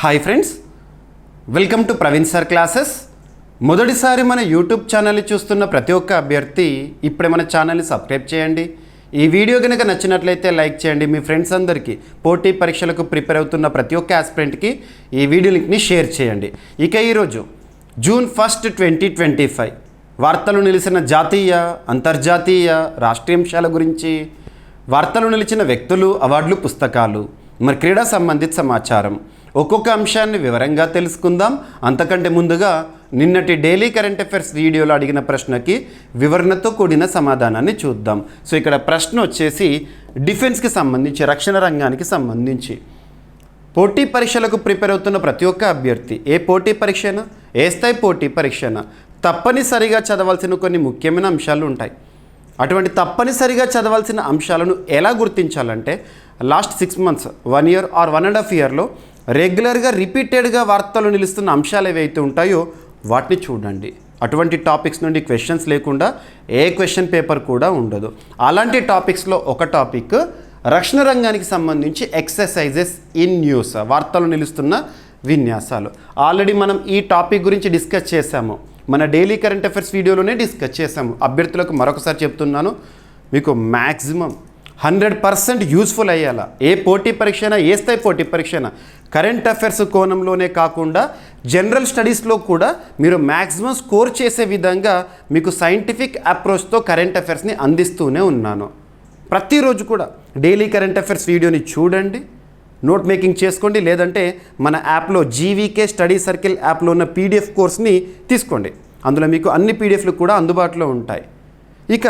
Hi friends, welcome to Praveen sir classes. మొదటిసారి మన YouTube ఛానల్ని చూస్తున్న ప్రతి ఒక్క అభ్యర్థి ఇప్పుడే మన ఛానల్ని సబ్స్క్రైబ్ చేయండి. ఈ వీడియో కనుక నచ్చినట్లయితే లైక్ చేయండి. మీ ఫ్రెండ్స్ అందరికీ పోటీ పరీక్షలకు ప్రిపేర్ అవుతున్న ప్రతి ఒక్క ఆస్పిరెంట్కి ఈ వీడియో లింక్ని షేర్ చేయండి. ఇక ఈరోజు జూన్ 1, 2025 వార్తలు నిలిచిన జాతీయ, అంతర్జాతీయ, రాష్ట్రీయాంశాల గురించి, వార్తలు నిలిచిన వ్యక్తులు, అవార్డులు, పుస్తకాలు, మరి క్రీడా సంబంధిత సమాచారం, ఒక్కొక్క అంశాన్ని వివరంగా తెలుసుకుందాం. అంతకంటే ముందుగా నిన్నటి డైలీ కరెంట్ అఫైర్స్ వీడియోలో అడిగిన ప్రశ్నకి వివరణతో కూడిన సమాధానాన్ని చూద్దాం. సో ఇక్కడ ప్రశ్న వచ్చేసి డిఫెన్స్కి సంబంధించి, రక్షణ రంగానికి సంబంధించి పోటీ పరీక్షలకు ప్రిపేర్ అవుతున్న ప్రతి ఒక్క అభ్యర్థి ఏ పోటీ పరీక్షనా, ఏ స్థాయి పోటీ పరీక్షనా తప్పనిసరిగా చదవాల్సిన కొన్ని ముఖ్యమైన అంశాలు ఉంటాయి. అటువంటి తప్పనిసరిగా చదవాల్సిన అంశాలను ఎలా గుర్తించాలంటే లాస్ట్ 6 months, 1 year ఆర్ 1.5 yearలో రెగ్యులర్గా రిపీటెడ్గా వార్తలు నిలుస్తున్న అంశాలు ఏవైతే ఉంటాయో వాటిని చూడండి. అటువంటి టాపిక్స్ నుండి క్వశ్చన్స్ లేకుండా ఏ క్వశ్చన్ పేపర్ కూడా ఉండదు. అలాంటి టాపిక్స్లో ఒక టాపిక్ రక్షణ రంగానికి సంబంధించి ఎక్సర్సైజెస్ ఇన్ న్యూస్, వార్తలు నిలుస్తున్న విన్యాసాలు. ఆల్రెడీ మనం ఈ టాపిక్ గురించి డిస్కస్ చేశాము, మన డైలీ కరెంట్ అఫైర్స్ వీడియోలోనే డిస్కస్ చేశాము. అభ్యర్థులకు మరొకసారి చెప్తున్నాను, మీకు మ్యాక్సిమం 100% యూస్ఫుల్ అయ్యేలా ఏ పోటీ పరీక్ష అయినా, ఏ స్థాయి పోటీ పరీక్ష అయినా కరెంట్ అఫైర్స్ కోణంలోనే కాకుండా జనరల్ స్టడీస్లో కూడా మీరు మ్యాక్సిమం స్కోర్ చేసే విధంగా మీకు సైంటిఫిక్ అప్రోచ్తో కరెంట్ అఫైర్స్ని అందిస్తూనే ఉన్నాను. ప్రతిరోజు కూడా డైలీ కరెంట్ అఫైర్స్ వీడియోని చూడండి, నోట్ మేకింగ్ చేసుకోండి, లేదంటే మన యాప్లో జీవీకే స్టడీ సర్కిల్ యాప్లో ఉన్న పీడిఎఫ్ కోర్స్ని తీసుకోండి. అందులో మీకు అన్ని పీడిఎఫ్లు కూడా అందుబాటులో ఉంటాయి. ఇక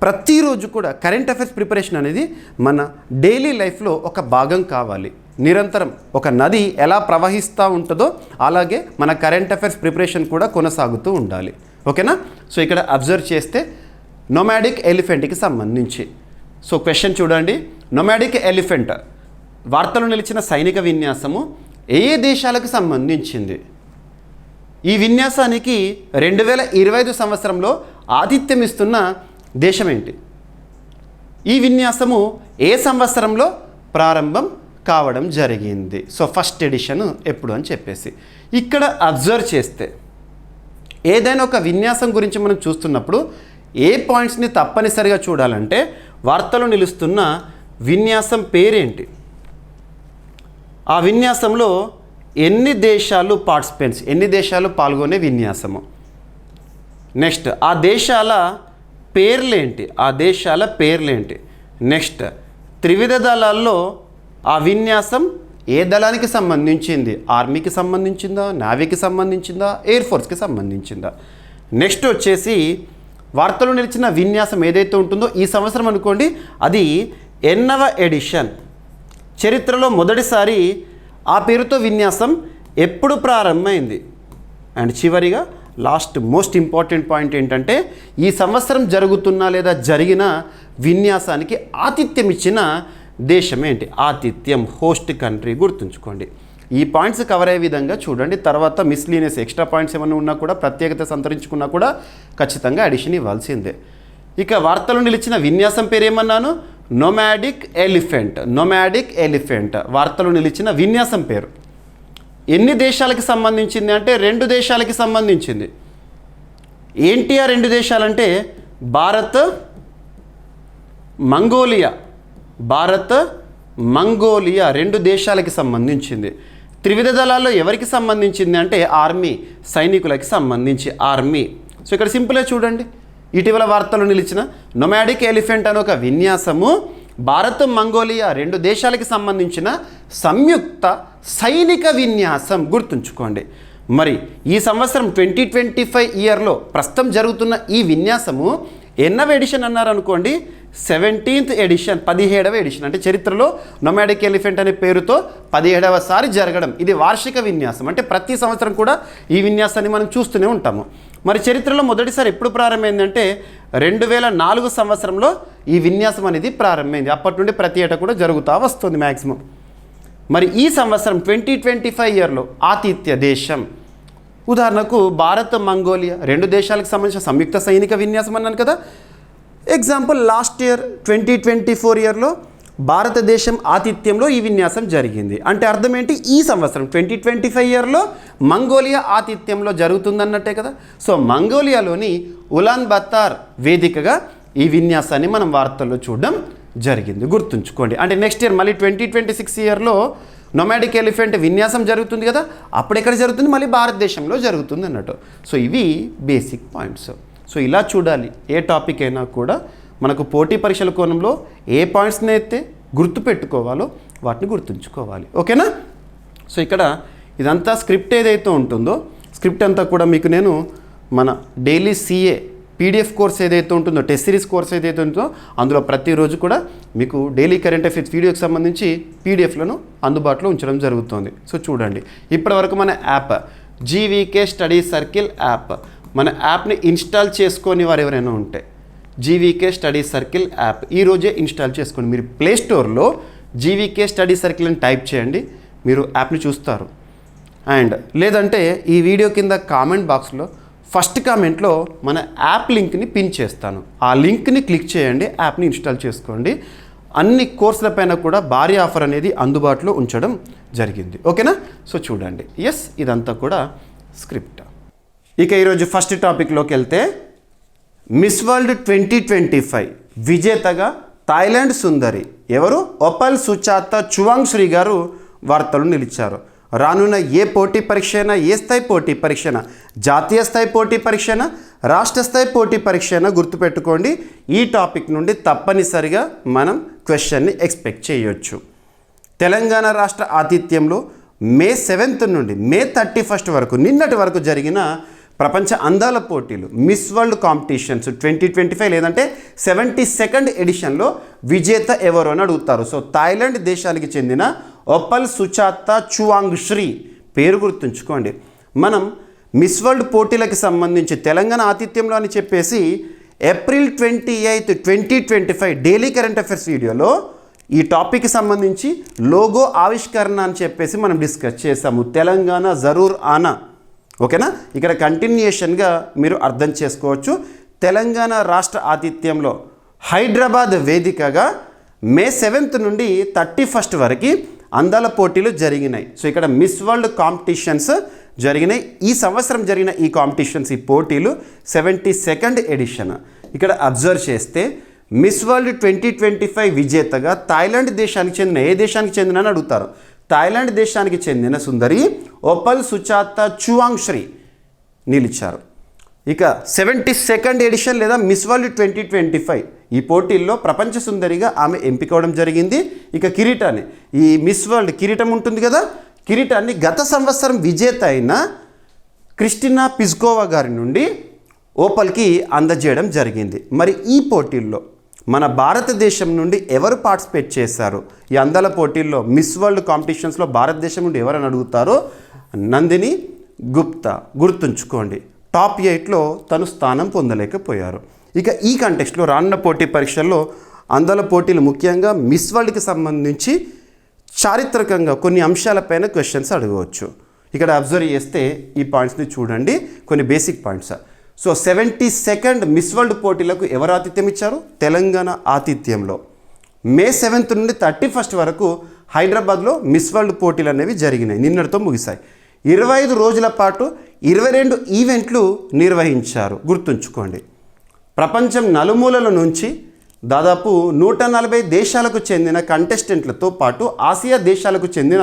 ప్రతిరోజు కూడా కరెంట్ అఫైర్స్ ప్రిపరేషన్ అనేది మన డైలీ లైఫ్లో ఒక భాగం కావాలి. నిరంతరం ఒక నది ఎలా ప్రవహిస్తూ ఉంటుందో అలాగే మన కరెంట్ అఫైర్స్ ప్రిపరేషన్ కూడా కొనసాగుతూ ఉండాలి. ఓకేనా? సో ఇక్కడ అబ్జర్వ్ చేస్తే నొమాడిక్ ఎలిఫెంట్కి సంబంధించి సో క్వశ్చన్ చూడండి. నొమాడిక్ ఎలిఫెంట్ వార్తలు నిలిచిన సైనిక విన్యాసము ఏ దేశాలకు సంబంధించింది? ఈ విన్యాసానికి 2025 సంవత్సరంలో ఆతిథ్యం ఇస్తున్న దేశం ఏంటి? ఈ విన్యాసము ఏ సంవత్సరంలో ప్రారంభం కావడం జరిగింది? సో ఫస్ట్ ఎడిషన్ ఎప్పుడు అని చెప్పేసి ఇక్కడ అబ్జర్వ్ చేస్తే ఏదైనా ఒక విన్యాసం గురించి మనం చూస్తున్నప్పుడు ఏ పాయింట్స్ని తప్పనిసరిగా చూడాలంటే వార్తలు నిలుస్తున్న విన్యాసం పేరేంటి, ఆ విన్యాసంలో ఎన్ని దేశాలు పార్టిసిపెంట్స్, ఎన్ని దేశాలు పాల్గొనే విన్యాసము, నెక్స్ట్ ఆ దేశాల పేర్లేంటి, ఆ దేశాల పేర్లేంటి, నెక్స్ట్ త్రివిధ దళాల్లో ఆ విన్యాసం ఏ దళానికి సంబంధించింది, ఆర్మీకి సంబంధించిందా, నేవీకి సంబంధించిందా, ఎయిర్ ఫోర్స్కి సంబంధించిందా. నెక్స్ట్ వచ్చేసి వార్తలు నిలిచిన విన్యాసం ఏదైతే ఉంటుందో ఈ సంవత్సరం అనుకోండి అది 8వ ఎడిషన్. చరిత్రలో మొదటిసారి ఆ పేరుతో విన్యాసం ఎప్పుడు ప్రారంభమైంది? అండ్ చివరిగా లాస్ట్ మోస్ట్ ఇంపార్టెంట్ పాయింట్ ఏంటంటే ఈ సంవత్సరం జరుగుతున్న లేదా జరిగిన విన్యాసానికి ఆతిథ్యం ఇచ్చిన దేశం ఏంటి? ఆతిథ్యం, హోస్ట్ కంట్రీ గుర్తుంచుకోండి. ఈ పాయింట్స్ కవర్ అయ్యే విధంగా చూడండి. తర్వాత మిస్లీనియస్ ఎక్స్ట్రా పాయింట్స్ ఏమైనా ఉన్నా కూడా, ప్రత్యేకత సంతరించుకున్నా కూడా ఖచ్చితంగా అడిషన్ ఇవ్వాల్సిందే. ఇక వార్తలు నిలిచిన విన్యాసం పేరు ఏమన్నాను? Nomadic elephant. నొమాడిక్ ఎలిఫెంట్ వార్తలు నిలిచిన విన్యాసం పేరు. ఎన్ని దేశాలకి సంబంధించింది అంటే 2 దేశాలకి సంబంధించింది. ఏంటి ఆ 2 దేశాలంటే భారత్, మంగోలియా. భారత్, మంగోలియా 2 దేశాలకి సంబంధించింది. త్రివిధ దళాల్లో ఎవరికి సంబంధించింది అంటే ఆర్మీ, సైనికులకి సంబంధించి ఆర్మీ. సో ఇక్కడ సింపుల్గా చూడండి, ఇటీవల వార్తలు నిలిచిన నొమాడిక్ ఎలిఫెంట్ అనే ఒక విన్యాసము భారత్, మంగోలియా 2 దేశాలకి సంబంధించిన సంయుక్త సైనిక విన్యాసం గుర్తుంచుకోండి. మరి ఈ సంవత్సరం 2025 ఇయర్లో ప్రస్తుతం జరుగుతున్న ఈ విన్యాసము ఎన్నవ ఎడిషన్ అన్నారు అనుకోండి? 17th edition, 17వ edition. అంటే చరిత్రలో నొమాడిక్ ఎలిఫెంట్ అనే పేరుతో 17వ సారి జరగడం. ఇది వార్షిక విన్యాసం, అంటే ప్రతి సంవత్సరం కూడా ఈ విన్యాసాన్ని మనం చూస్తూనే ఉంటాము. మరి చరిత్రలో మొదటిసారి ఎప్పుడు ప్రారంభమైందంటే 2004 సంవత్సరంలో ఈ విన్యాసం అనేది ప్రారంభమైంది. అప్పటి నుండి ప్రతి ఏటా కూడా జరుగుతూ వస్తుంది మ్యాక్సిమం. మరి ఈ సంవత్సరం 2025 ఇయర్లో ఆతిథ్య దేశం ఉదాహరణకు భారత్, మంగోలియా 2 దేశాలకు సంబంధించిన సంయుక్త సైనిక విన్యాసం అన్నాను కదా. ఎగ్జాంపుల్ లాస్ట్ ఇయర్ 2024 ఇయర్లో భారతదేశం ఆతిథ్యంలో ఈ విన్యాసం జరిగింది. అంటే అర్థం ఏంటి, ఈ సంవత్సరం 2025 ఇయర్లో మంగోలియా ఆతిథ్యంలో జరుగుతుందన్నట్టే కదా. సో మంగోలియాలోని ఉలాన్ బతార్ వేదికగా ఈ విన్యాసాన్ని మనం వార్తల్లో చూడడం జరిగింది. గుర్తుంచుకోండి. అంటే నెక్స్ట్ ఇయర్ మళ్ళీ 2026 ఇయర్లో నొమాడిక్ ఎలిఫెంట్ విన్యాసం జరుగుతుంది కదా, అప్పుడు ఎక్కడ జరుగుతుంది, మళ్ళీ భారతదేశంలో జరుగుతుంది అన్నట్టు. సో ఇవి బేసిక్ పాయింట్స్. సో ఇలా చూడాలి, ఏ టాపిక్ అయినా కూడా మనకు పోటీ పరీక్షల కోణంలో ఏ పాయింట్స్ని అయితే గుర్తుపెట్టుకోవాలో వాటిని గుర్తుంచుకోవాలి. ఓకేనా. సో ఇక్కడ ఇదంతా స్క్రిప్ట్ ఏదైతే ఉంటుందో, స్క్రిప్ట్ అంతా కూడా మీకు నేను మన డైలీ సిఏ పీడిఎఫ్ కోర్స్ ఏదైతే ఉంటుందో, టెస్ట్ సిరీస్ కోర్స్ ఏదైతే ఉంటుందో అందులో ప్రతిరోజు కూడా మీకు డైలీ కరెంట్ అఫైర్స్ వీడియోకి సంబంధించి పీడిఎఫ్లను అందుబాటులో ఉంచడం జరుగుతుంది. సో చూడండి, ఇప్పటివరకు మన app GVK study circle app, మన యాప్ని ఇన్స్టాల్ చేసుకొని వారు ఎవరైనా ఉంటే జీవీకే స్టడీ సర్కిల్ యాప్ ఈరోజే ఇన్స్టాల్ చేసుకోండి. మీరు ప్లేస్టోర్లో జీవీకే స్టడీ సర్కిల్ అని టైప్ చేయండి, మీరు యాప్ని చూస్తారు. అండ్ లేదంటే ఈ వీడియో కింద కామెంట్ బాక్స్లో ఫస్ట్ కామెంట్లో మన యాప్ లింక్ని పిన్ చేస్తాను, ఆ లింక్ని క్లిక్ చేయండి, యాప్ని ఇన్స్టాల్ చేసుకోండి. అన్ని కోర్సులపైన కూడా భారీ ఆఫర్ అనేది అందుబాటులో ఉంచడం జరిగింది. ఓకేనా. సో చూడండి, ఎస్ ఇదంతా కూడా స్క్రిప్ట్. ఇక ఈరోజు ఫస్ట్ టాపిక్లోకి వెళ్తే, మిస్ వరల్డ్ 2025 విజేతగా థాయిలాండ్ సుందరి ఎవరు, ఒపల్ సుచాత చువాంగ్శ్రీ గారు వార్తలు నిలిచారు. రానున్న ఏ పోటీ పరీక్ష అయినా, ఏ స్థాయి పోటీ పరీక్ష అయినా, జాతీయ స్థాయి పోటీ పరీక్ష అయినా, రాష్ట్ర స్థాయి పోటీ పరీక్ష అయినా గుర్తుపెట్టుకోండి, ఈ టాపిక్ నుండి తప్పనిసరిగా మనం క్వశ్చన్ని ఎక్స్పెక్ట్ చేయొచ్చు. తెలంగాణ రాష్ట్ర ఆతిథ్యంలో మే 7 నుండి మే 31 వరకు, నిన్నటి వరకు జరిగిన ప్రపంచ అందాల పోటీలు మిస్ వరల్డ్ కాంపిటీషన్స్ 2025 లేదంటే 72nd ఎడిషన్లో విజేత ఎవరు అని అడుగుతారు. సో థాయిలాండ్ దేశానికి చెందిన ఒపల్ సుచాత చువాంగ్శ్రీ పేరు గుర్తుంచుకోండి. మనం మిస్ వరల్డ్ పోటీలకు సంబంధించి తెలంగాణ ఆతిథ్యంలో అని చెప్పేసి ఏప్రిల్ 28, 2025 డైలీ కరెంట్ అఫైర్స్ వీడియోలో ఈ టాపిక్కి సంబంధించి లోగో ఆవిష్కరణ అని చెప్పేసి మనం డిస్కస్ చేసాము. తెలంగాణ జరూర్ ఆనా. ఓకేనా. ఇక్కడ కంటిన్యూషన్గా మీరు అర్థం చేసుకోవచ్చు. తెలంగాణ రాష్ట్ర ఆతిథ్యంలో హైదరాబాద్ వేదికగా మే 7 నుండి 31 వరకు అందాల పోటీలు జరిగినాయి. సో ఇక్కడ మిస్ వరల్డ్ కాంపిటీషన్స్ జరిగినాయి. ఈ సంవత్సరం జరిగిన ఈ కాంపిటీషన్స్, ఈ పోటీలు 72nd ఎడిషన్. ఇక్కడ అబ్జర్వ్ చేస్తే మిస్ వరల్డ్ 2025 విజేతగా థాయిలాండ్ దేశానికి చెందిన, ఏ దేశానికి చెందిన అని అడుగుతారు, థాయిలాండ్ దేశానికి చెందిన సుందరి ఒపల్ సుచాత చువాంగ్శ్రీ నిలిచారు. ఇక 72nd ఎడిషన్ లేదా మిస్ వరల్డ్ 2025 ఈ పోటీల్లో ప్రపంచ సుందరిగా ఆమె ఎంపిక అవడం జరిగింది. ఇక కిరీటాన్ని, ఈ మిస్ వరల్డ్ కిరీటం ఉంటుంది కదా, కిరీటాన్ని గత సంవత్సరం విజేత అయిన క్రిస్టినా పిజ్కోవా గారి నుండి ఓపల్కి అందజేయడం జరిగింది. మరి ఈ పోటీల్లో మన భారతదేశం నుండి ఎవరు పార్టిసిపేట్ చేశారు, ఈ అందాల పోటీల్లో మిస్ వరల్డ్ కాంపిటీషన్స్లో భారతదేశం నుండి ఎవరని అడుగుతారో, నందిని గుప్తా. గుర్తుంచుకోండి, టాప్ 8లో తను స్థానం పొందలేకపోయారు. ఇక ఈ కంటెక్స్ట్లో రానున్న పోటీ పరీక్షల్లో అందాల పోటీలు ముఖ్యంగా మిస్ వరల్డ్కి సంబంధించి చారిత్రకంగా కొన్ని అంశాలపైన క్వశ్చన్స్ అడగవచ్చు. ఇక్కడ అబ్జర్వ్ చేస్తే ఈ పాయింట్స్ని చూడండి, కొన్ని basic points. So 72nd miss world పోటీలకు ఎవరు ఆతిథ్యం ఇచ్చారు, తెలంగాణ ఆతిథ్యంలో మే 7 నుండి 31 వరకు హైదరాబాద్లో మిస్ వరల్డ్ పోటీలు అనేవి జరిగినాయి, నిన్నటితో ముగిశాయి. 25 రోజుల పాటు 22 ఈవెంట్లు నిర్వహించారు. గుర్తుంచుకోండి, ప్రపంచం నలుమూలల నుంచి దాదాపు 140 దేశాలకు చెందిన కంటెస్టెంట్లతో పాటు ఆసియా దేశాలకు చెందిన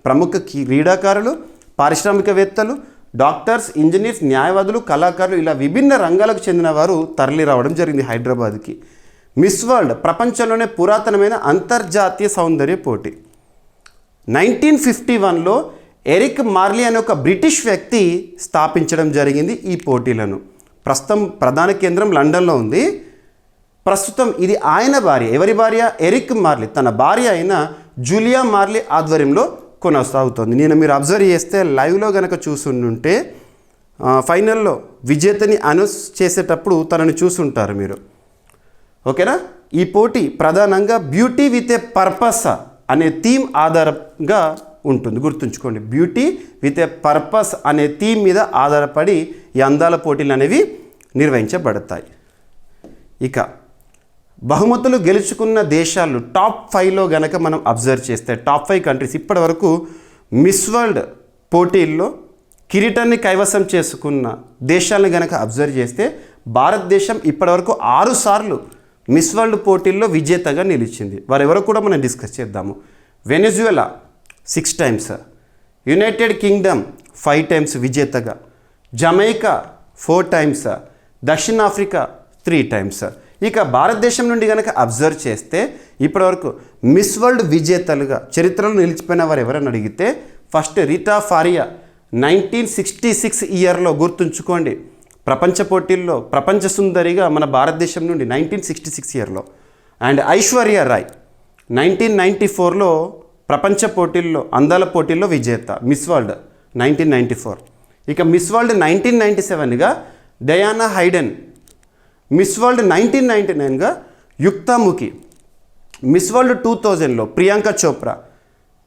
ప్రముఖ క్రీడాకారులు, పారిశ్రామికవేత్తలు, డాక్టర్స్, ఇంజనీర్స్, న్యాయవాదులు, కళాకారులు, ఇలా విభిన్న రంగాలకు చెందిన వారు తరలి రావడం జరిగింది హైదరాబాద్కి. మిస్ వరల్డ్ ప్రపంచంలోనే పురాతనమైన అంతర్జాతీయ సౌందర్య పోటీ. 1951లో ఎరిక్ మార్లీ అనే ఒక బ్రిటిష్ వ్యక్తి స్థాపించడం జరిగింది ఈ పోటీలను. ప్రస్తుతం ప్రధాన కేంద్రం లండన్లో ఉంది. ప్రస్తుతం ఇది ఆయన భార్య, ఎవరి భార్య, ఎరిక్ మార్లీ తన భార్య అయిన జూలియా మార్లీ ఆధ్వర్యంలో కొనసాగుతుంది. నేను మీరు అబ్జర్వ్ చేస్తే లైవ్లో కనుక చూసుంటే ఫైనల్లో విజేతని అనౌన్స్ చేసేటప్పుడు తనని చూసుంటారు మీరు. ఓకేనా. ఈ పోటీ ప్రధానంగా బ్యూటీ విత్ ఏ పర్పస్ అనే థీమ్ ఆధారంగా ఉంటుంది. గుర్తుంచుకోండి, బ్యూటీ విత్ ఏ పర్పస్ అనే థీమ్ మీద ఆధారపడి ఈ అందాల పోటీలు అనేవి నిర్వహించబడతాయి. ఇక బహుమతులు గెలుచుకున్న దేశాలు టాప్ 5లో గనక మనం అబ్జర్వ్ చేస్తే టాప్ 5 కంట్రీస్ ఇప్పటి వరకు మిస్ వరల్డ్ పోటీల్లో కిరీటాన్ని కైవసం చేసుకున్న దేశాలను గనక అబ్జర్వ్ చేస్తే భారతదేశం ఇప్పటివరకు 6 సార్లు మిస్ వరల్డ్ పోటీల్లో విజేతగా నిలిచింది. వారెవరో కూడా మనం డిస్కస్ చేద్దాము. Venezuela 6 times, United Kingdom 5 times విజేతగా, జమైకా 4 టైమ్స్, దక్షిణాఫ్రికా 3 టైమ్స్. ఇక భారతదేశం నుండి కనుక అబ్జర్వ్ చేస్తే ఇప్పటివరకు మిస్ వరల్డ్ విజేతలుగా చరిత్రలో నిలిచిపోయిన వారు ఎవరని అడిగితే ఫస్ట్ రీటా ఫారియా 1966 ఇయర్లో, గుర్తుంచుకోండి, ప్రపంచ పోటీల్లో ప్రపంచ సుందరిగా మన భారతదేశం నుండి 1966 ఇయర్లో. అండ్ ఐశ్వర్య రాయ్ 1994లో ప్రపంచ పోటీల్లో అందాల పోటీల్లో విజేత, మిస్ వరల్డ్ 1994. ఇక మిస్ వరల్డ్ 1997గా డయానా హైడెన్, మిస్ వరల్డ్ 1999గా యుక్తాముఖి, మిస్ వరల్డ్ 2000లో ప్రియాంక చోప్రా,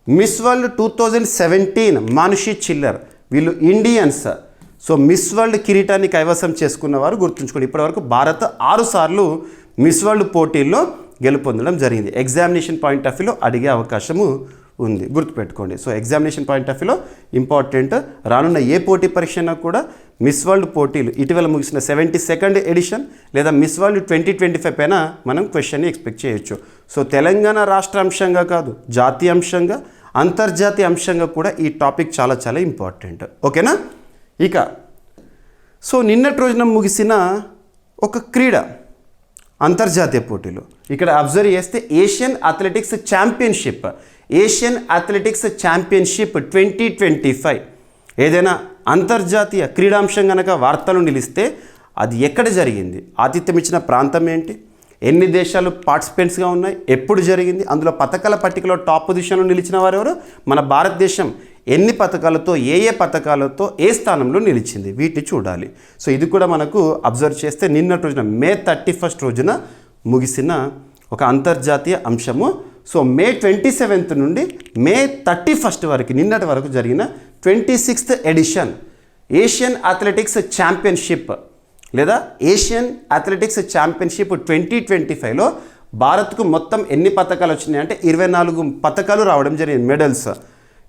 మిస్ వరల్డ్ 2017 మానుషి చిల్లర్. వీళ్ళు ఇండియన్స్. సో మిస్ వరల్డ్ కిరీటాన్ని కైవసం చేసుకున్నవారు గుర్తుంచుకోండి. ఇప్పటివరకు భారత్ 6 సార్లు మిస్ వరల్డ్ పోటీల్లో గెలుపొందడం జరిగింది. ఎగ్జామినేషన్ పాయింట్ ఆఫ్ వ్యూలో అడిగే అవకాశము ఉంది, గుర్తుపెట్టుకోండి. సో ఎగ్జామినేషన్ పాయింట్ ఆఫ్ వ్యూలో ఇంపార్టెంట్. రానున్న ఏ పోటీ పరీక్ష కూడా మిస్ వరల్డ్ పోటీలు ఇటీవల ముగిసిన 72nd ఎడిషన్ లేదా మిస్ వరల్డ్ 2025 పైన మనం క్వశ్చన్ని ఎక్స్పెక్ట్ చేయొచ్చు. సో తెలంగాణ రాష్ట్ర అంశంగా కాదు, జాతీయ అంశంగా, అంతర్జాతీయ అంశంగా కూడా ఈ టాపిక్ చాలా చాలా ఇంపార్టెంట్. ఓకేనా? ఇక సో నిన్నటి రోజున ముగిసిన ఒక క్రీడ అంతర్జాతీయ పోటీలు ఇక్కడ అబ్జర్వ్ చేస్తే ఏషియన్ అథ్లెటిక్స్ ఛాంపియన్షిప్ 2025 ఏదైనా అంతర్జాతీయ క్రీడాంశం కనుక వార్తలు నిలిస్తే అది ఎక్కడ జరిగింది, ఆతిథ్యం ఇచ్చిన ప్రాంతం ఏంటి, ఎన్ని దేశాలు పార్టిసిపెంట్స్గా ఉన్నాయి, ఎప్పుడు జరిగింది, అందులో పథకాల పట్టికలో టాప్ పొజిషన్లో నిలిచిన వారు ఎవరు, మన భారతదేశం ఎన్ని పథకాలతో ఏ పథకాలతో ఏ స్థానంలో నిలిచింది, వీటిని చూడాలి. సో ఇది కూడా మనకు అబ్జర్వ్ చేస్తే నిన్నటి రోజున మే 31 రోజున ముగిసిన ఒక అంతర్జాతీయ అంశము. సో మే 27 నుండి మే 31 వరకు నిన్నటి వరకు జరిగిన 26th edition Asian athletics championship లేదా ఏషియన్ అథ్లెటిక్స్ ఛాంపియన్షిప్ 2025లో భారత్కు మొత్తం ఎన్ని పథకాలు వచ్చినాయి అంటే 24 పథకాలు రావడం జరిగింది, మెడల్స్.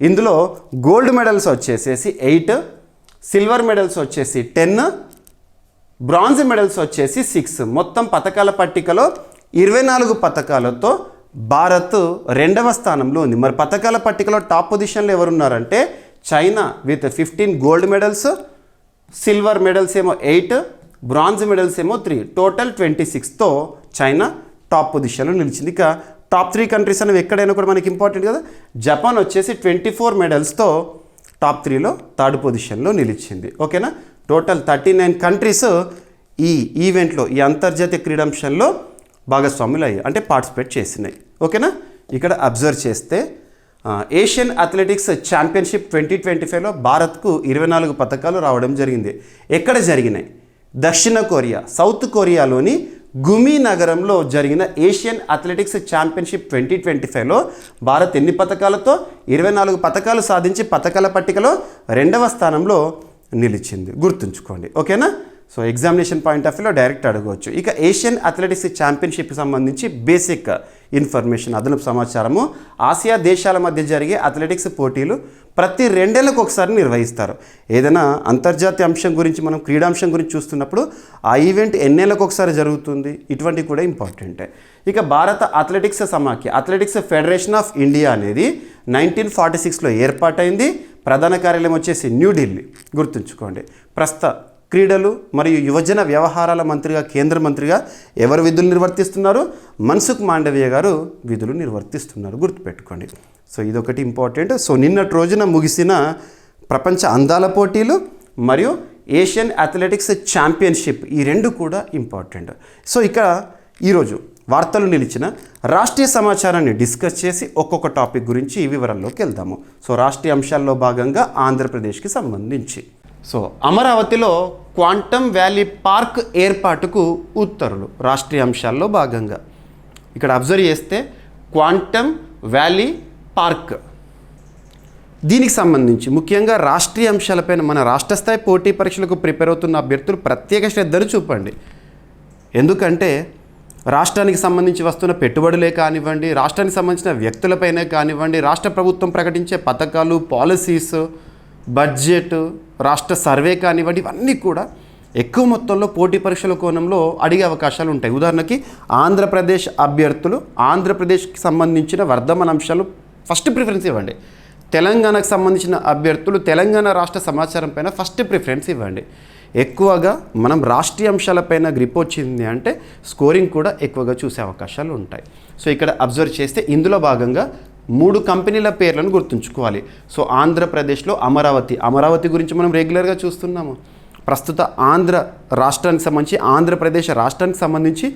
ఇందులో గోల్డ్ మెడల్స్ వచ్చేసేసి 8, సిల్వర్ మెడల్స్ వచ్చేసి 10, బ్రాంజ్ మెడల్స్ వచ్చేసి 6. మొత్తం పథకాల పట్టికలో 24 పథకాలతో భారత్ 2వ స్థానంలో ఉంది. మరి పథకాల పట్టికలో టాప్ పొజిషన్లో ఎవరున్నారంటే China with 15 gold medals, silver medals ఏమో 8, బ్రాంజ్ మెడల్స్ ఏమో 3, టోటల్ 26తో చైనా టాప్ పొజిషన్లో నిలిచింది. ఇక టాప్ 3 కంట్రీస్ అనేవి ఎక్కడైనా కూడా మనకి ఇంపార్టెంట్ కదా. జపాన్ వచ్చేసి 24 మెడల్స్తో టాప్ 3లో 3rd పొజిషన్లో నిలిచింది. ఓకేనా? టోటల్ 39 కంట్రీస్ ఈ ఈవెంట్లో ఈ అంతర్జాతీయ క్రీడాంశంలో భాగస్వాములు అయ్యాయి, అంటే పార్టిసిపేట్ చేసినాయి. ఓకేనా? ఇక్కడ అబ్జర్వ్ చేస్తే ఏషియన్ అథ్లెటిక్స్ ఛాంపియన్షిప్ 2025లో భారత్కు 24 పథకాలు రావడం జరిగింది. ఎక్కడ జరిగినాయి? దక్షిణ కొరియా, సౌత్ కొరియాలోని గుమి నగరంలో జరిగిన ఏషియన్ అథ్లెటిక్స్ ఛాంపియన్షిప్ 2025లో భారత్ ఎన్ని పథకాలతో 24 పథకాలు సాధించి పథకాల పట్టికలో 2వ స్థానంలో నిలిచింది, గుర్తుంచుకోండి. ఓకేనా? సో ఎగ్జామినేషన్ పాయింట్ ఆఫ్ వ్యూలో డైరెక్ట్ అడగవచ్చు. ఇక ఏషియన్ అథ్లెటిక్స్ ఛాంపియన్షిప్కి సంబంధించి బేసిక్ ఇన్ఫర్మేషన్, అదనపు సమాచారము. ఆసియా దేశాల మధ్య జరిగే అథ్లెటిక్స్ పోటీలు ప్రతి 2 ఏళ్లకు ఒకసారి నిర్వహిస్తారు. ఏదైనా అంతర్జాతీయ అంశం గురించి మనం క్రీడాంశం గురించి చూస్తున్నప్పుడు ఆ ఈవెంట్ ఎన్నేళ్ళకు ఒకసారి జరుగుతుంది, ఇటువంటివి కూడా ఇంపార్టెంటే. ఇక భారత అథ్లెటిక్స్ సమాఖ్య, అథ్లెటిక్స్ ఫెడరేషన్ ఆఫ్ ఇండియా అనేది 1946లో ఏర్పాటైంది. ప్రధాన కార్యాలయం వచ్చేసి న్యూఢిల్లీ, గుర్తుంచుకోండి. ప్రస్తుత క్రీడలు మరియు యువజన వ్యవహారాల మంత్రిగా, కేంద్ర మంత్రిగా ఎవరు విధులు నిర్వర్తిస్తున్నారు? మన్సుఖ్ మాండవీయ గారు విధులు నిర్వర్తిస్తున్నారు, గుర్తుపెట్టుకోండి. సో ఇదొకటి ఇంపార్టెంట్. సో నిన్నటి రోజున ముగిసిన ప్రపంచ అందాల పోటీలు మరియు ఏషియన్ అథ్లెటిక్స్ ఛాంపియన్షిప్, ఈ 2 కూడా ఇంపార్టెంట్. సో ఇక ఈరోజు వార్తలు నిలిచిన రాష్ట్రీయ సమాచారాన్ని డిస్కస్ చేసి ఒక్కొక్క టాపిక్ గురించి ఈ వివరాల్లోకి వెళ్దాము. సో రాష్ట్రీయ అంశాల్లో భాగంగా ఆంధ్రప్రదేశ్కి సంబంధించి సో అమరావతిలో క్వాంటమ్ వ్యాలీ పార్క్ ఏర్పాటుకు ఉత్తర్వులు, రాష్ట్రీయ అంశాల్లో భాగంగా ఇక్కడ అబ్జర్వ్ చేస్తే క్వాంటమ్ వ్యాలీ పార్క్, దీనికి సంబంధించి ముఖ్యంగా రాష్ట్రీయ అంశాలపైన మన రాష్ట్ర స్థాయి పోటీ పరీక్షలకు ప్రిపేర్ అవుతున్న అభ్యర్థులు ప్రత్యేక శ్రద్ధను చూపండి. ఎందుకంటే రాష్ట్రానికి సంబంధించి వస్తున్న పెట్టుబడులే కానివ్వండి, రాష్ట్రానికి సంబంధించిన వ్యక్తులపైనే కానివ్వండి, రాష్ట్ర ప్రభుత్వం ప్రకటించే పథకాలు, పాలసీస్, బడ్జెట్, రాష్ట్ర సర్వే కానివ్వండి, ఇవన్నీ కూడా ఎక్కువ మొత్తంలో పోటీ పరీక్షల కోణంలో అడిగే అవకాశాలు ఉంటాయి. ఉదాహరణకి ఆంధ్రప్రదేశ్ అభ్యర్థులు ఆంధ్రప్రదేశ్కి సంబంధించిన వర్ధమాన అంశాలు ఫస్ట్ ప్రిఫరెన్స్ ఇవ్వండి. తెలంగాణకు సంబంధించిన అభ్యర్థులు తెలంగాణ రాష్ట్ర సమాచారం పైన ఫస్ట్ ప్రిఫరెన్స్ ఇవ్వండి. ఎక్కువగా మనం రాష్ట్రీయ అంశాలపైన గ్రిప్ వచ్చింది అంటే స్కోరింగ్ కూడా ఎక్కువగా చూసే అవకాశాలు ఉంటాయి. సో ఇక్కడ అబ్జర్వ్ చేస్తే ఇందులో భాగంగా 3 కంపెనీల పేర్లను గుర్తుంచుకోవాలి. సో ఆంధ్రప్రదేశ్లో అమరావతి గురించి మనం రెగ్యులర్గా చూస్తున్నాము. ప్రస్తుత ఆంధ్ర రాష్ట్రానికి సంబంధించి ఆంధ్రప్రదేశ్ రాష్ట్రానికి సంబంధించి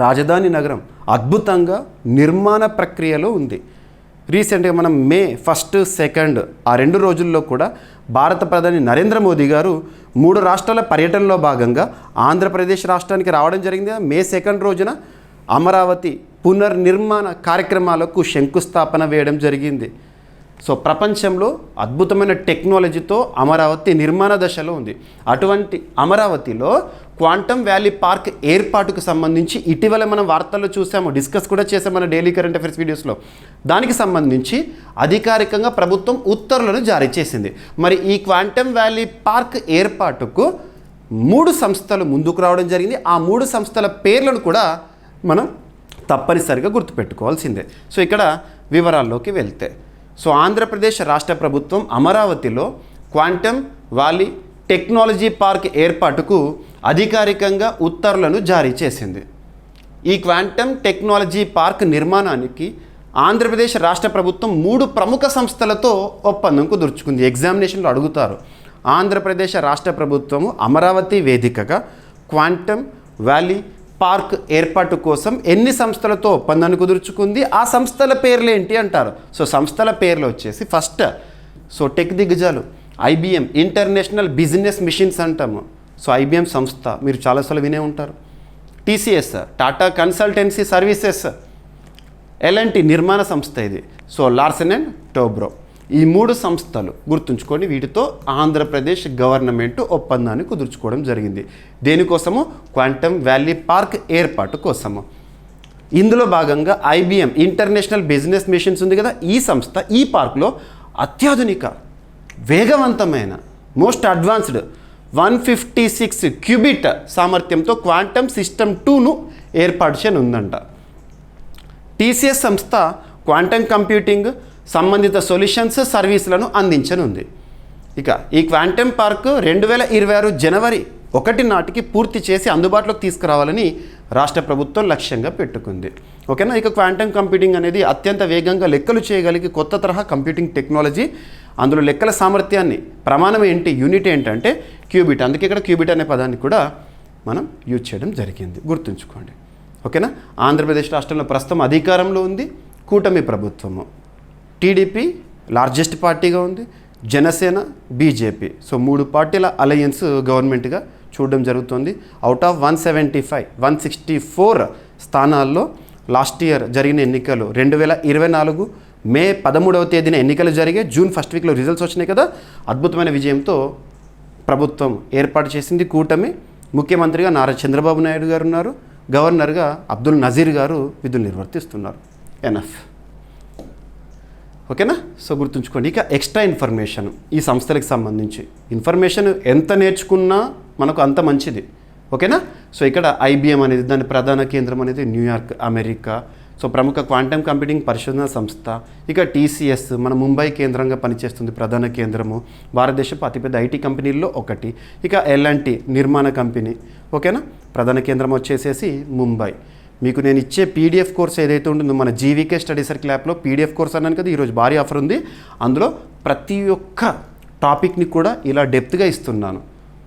రాజధాని నగరం అద్భుతంగా నిర్మాణ ప్రక్రియలో ఉంది. రీసెంట్గా మనం మే 1, 2 ఆ 2 రోజుల్లో కూడా భారత ప్రధాని నరేంద్ర మోదీ గారు 3 రాష్ట్రాల పర్యటనలో భాగంగా ఆంధ్రప్రదేశ్ రాష్ట్రానికి రావడం జరిగింది. మే 2 రోజున అమరావతి పునర్నిర్మాణ కార్యక్రమాలకు శంకుస్థాపన వేయడం జరిగింది. సో ప్రపంచంలో అద్భుతమైన టెక్నాలజీతో అమరావతి నిర్మాణ దశలో ఉంది. అటువంటి అమరావతిలో క్వాంటమ్ వ్యాలీ పార్క్ ఏర్పాటుకు సంబంధించి ఇటీవల మనం వార్తల్లో చూసాము, డిస్కస్ కూడా చేసాము మన డైలీ కరెంట్ అఫైర్స్ వీడియోస్లో. దానికి సంబంధించి అధికారికంగా ప్రభుత్వం ఉత్తర్వులను జారీ చేసింది. మరి ఈ క్వాంటమ్ వ్యాలీ పార్క్ ఏర్పాటుకు 3 సంస్థలు ముందుకు రావడం జరిగింది. ఆ 3 సంస్థల పేర్లను కూడా మనం తప్పనిసరిగా గుర్తుపెట్టుకోవాల్సిందే. సో ఇక్కడ వివరాల్లోకి వెళ్తే, సో ఆంధ్రప్రదేశ్ రాష్ట్ర ప్రభుత్వం అమరావతిలో క్వాంటమ్ వ్యాలీ టెక్నాలజీ పార్క్ ఏర్పాటుకు అధికారికంగా ఉత్తర్వులను జారీ చేసింది. ఈ క్వాంటమ్ టెక్నాలజీ పార్క్ నిర్మాణానికి ఆంధ్రప్రదేశ్ రాష్ట్ర ప్రభుత్వం 3 ప్రముఖ సంస్థలతో ఒప్పందం కుదుర్చుకుంది. ఎగ్జామినేషన్లో అడుగుతారు, ఆంధ్రప్రదేశ్ రాష్ట్ర ప్రభుత్వము అమరావతి వేదికగా క్వాంటమ్ వ్యాలీ పార్క్ ఏర్పాటు కోసం ఎన్ని సంస్థలతో ఒప్పందాన్ని కుదుర్చుకుంది, ఆ సంస్థల పేర్లు ఏంటి అంటారు. సో సంస్థల పేర్లు వచ్చేసి ఫస్ట్, సో టెక్ దిగ్గజాలు IBM ఇంటర్నేషనల్ బిజినెస్ మిషన్స్ అంటాము. సో IBM సంస్థ మీరు చాలాసార్లు వినే ఉంటారు. TCS Tata consultancy services, L&T నిర్మాణ సంస్థ ఇది. సో లార్సెన్ అండ్ టోబ్రో, ఈ 3 సంస్థలు గుర్తుంచుకొని వీటితో ఆంధ్రప్రదేశ్ గవర్నమెంట్ ఒప్పందాన్ని కుదుర్చుకోవడం జరిగింది. దేనికోసము? క్వాంటమ్ వ్యాలీ పార్క్ ఏర్పాటు కోసము. ఇందులో భాగంగా IBM ఇంటర్నేషనల్ బిజినెస్ మిషన్స్ ఉంది కదా, ఈ సంస్థ ఈ పార్క్లో అత్యాధునిక వేగవంతమైన మోస్ట్ అడ్వాన్స్డ్ 156 క్యూబిట్ సామర్థ్యంతో క్వాంటమ్ సిస్టమ్ 2ను ఏర్పాటు చేయనుందంట. TCS సంస్థ క్వాంటమ్ కంప్యూటింగ్ సంబంధిత సొల్యూషన్స్ సర్వీసులను అందించనుంది. ఇక ఈ క్వాంటమ్ పార్క్ 2026 జనవరి 1 నాటికి పూర్తి చేసి అందుబాటులోకి తీసుకురావాలని రాష్ట్ర ప్రభుత్వం లక్ష్యంగా పెట్టుకుంది. ఓకేనా. ఇక క్వాంటమ్ కంప్యూటింగ్ అనేది అత్యంత వేగంగా లెక్కలు చేయగలిగే కొత్త తరహా కంప్యూటింగ్ టెక్నాలజీ. అందులో లెక్కల సామర్థ్యాన్ని ప్రమాణం ఏంటి, యూనిట్ ఏంటంటే క్యూబిట్. అందుకే ఇక్కడ క్యూబిట్ అనే పదాన్ని కూడా మనం యూజ్ చేయడం జరిగింది, గుర్తుంచుకోండి. ఓకేనా. ఆంధ్రప్రదేశ్ రాష్ట్రంలో ప్రస్తుతం అధికారంలో ఉంది కూటమి ప్రభుత్వము. TDP లార్జెస్ట్ పార్టీగా ఉంది, జనసేన, BJP. సో 3 పార్టీల అలయన్స్ గవర్నమెంట్గా చూడడం జరుగుతుంది. అవుట్ ఆఫ్ 164 స్థానాల్లో లాస్ట్ ఇయర్ జరిగిన ఎన్నికలు 2024 మే 13వ తేదీన ఎన్నికలు జరిగాయి. జూన్ 1st వీక్లో రిజల్ట్స్ వచ్చినాయి కదా. అద్భుతమైన విజయంతో ప్రభుత్వం ఏర్పాటు చేసింది కూటమి. ముఖ్యమంత్రిగా నారా చంద్రబాబు నాయుడు గారు ఉన్నారు, గవర్నర్గా అబ్దుల్ నజీర్ గారు విధులు నిర్వర్తిస్తున్నారు. ఎనఫ్. ఓకేనా. సో గుర్తుంచుకోండి. ఇక ఎక్స్ట్రా ఇన్ఫర్మేషన్ ఈ సంస్థలకు సంబంధించి ఇన్ఫర్మేషన్ ఎంత నేర్చుకున్నా మనకు అంత మంచిది. ఓకేనా. సో ఇక్కడ IBM అనేది దాని ప్రధాన కేంద్రం అనేది న్యూయార్క్, అమెరికా. సో ప్రముఖ క్వాంటమ్ కంప్యూటింగ్ పరిశోధన సంస్థ. ఇక TCS మన ముంబై కేంద్రంగా పనిచేస్తుంది, ప్రధాన కేంద్రము, భారతదేశపు అతిపెద్ద IT కంపెనీల్లో ఒకటి. ఇక L&T నిర్మాణ కంపెనీ. ఓకేనా. ప్రధాన కేంద్రం వచ్చేసేసి ముంబై. మీకు నేను ఇచ్చే PDF కోర్స్ ఏదైతే ఉంటుందో మన GVK స్టడీ సర్కిల్ యాప్లో PDF కోర్స్ అన్నాను కదా, ఈరోజు భారీ ఆఫర్ ఉంది. అందులో ప్రతి ఒక్క టాపిక్ని కూడా ఇలా డెప్త్గా ఇస్తున్నాను.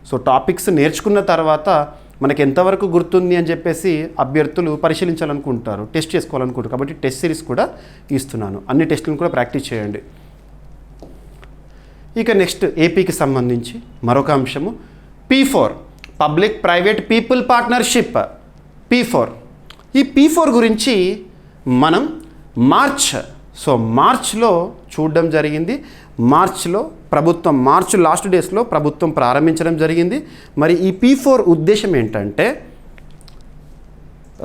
సో టాపిక్స్ నేర్చుకున్న తర్వాత మనకి ఎంతవరకు గుర్తుంది అని చెప్పేసి అభ్యర్థులు పరిశీలించాలనుకుంటారు, టెస్ట్ చేసుకోవాలనుకుంటారు. కాబట్టి టెస్ట్ సిరీస్ కూడా ఇస్తున్నాను. అన్ని టెస్టులను కూడా ప్రాక్టీస్ చేయండి. ఇక నెక్స్ట్ ఏపీకి సంబంధించి మరొక అంశము P4 public private people partnership. P4 ఈ P4 గురించి మనం మార్చ్లో చూడడం జరిగింది. మార్చ్లో ప్రభుత్వం లాస్ట్ డేస్లో ప్రభుత్వం ప్రారంభించడం జరిగింది. మరి ఈ P4 ఉద్దేశం ఏంటంటే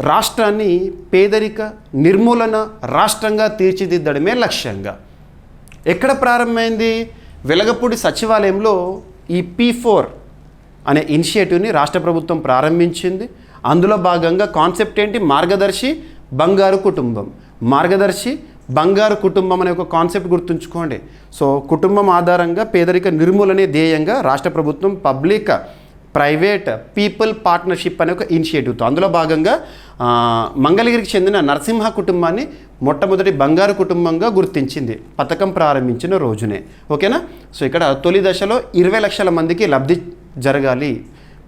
రాష్ట్రాన్ని పేదరిక నిర్మూలన రాష్ట్రంగా తీర్చిదిద్దడమే లక్ష్యంగా. ఎక్కడ ప్రారంభమైంది? వెలగపూడి సచివాలయంలో ఈ P4 అనే ఇనిషియేటివ్ని రాష్ట్ర ప్రభుత్వం ప్రారంభించింది. అందులో భాగంగా కాన్సెప్ట్ ఏంటి? మార్గదర్శి బంగారు కుటుంబం. మార్గదర్శి బంగారు కుటుంబం అనే ఒక కాన్సెప్ట్ గుర్తుంచుకోండి. సో కుటుంబం ఆధారంగా పేదరిక నిర్మూలనే ధ్యేయంగా రాష్ట్ర ప్రభుత్వం పబ్లిక్ ప్రైవేట్ పీపుల్ పార్ట్నర్షిప్ అనే ఒక ఇనిషియేటివ్తో అందులో భాగంగా మంగళగిరికి చెందిన నరసింహ కుటుంబాన్ని మొట్టమొదటి బంగారు కుటుంబంగా గుర్తించింది పథకం ప్రారంభించిన రోజునే. ఓకేనా? సో ఇక్కడ తొలి దశలో 20 లక్షల మందికి లబ్ధి జరగాలి,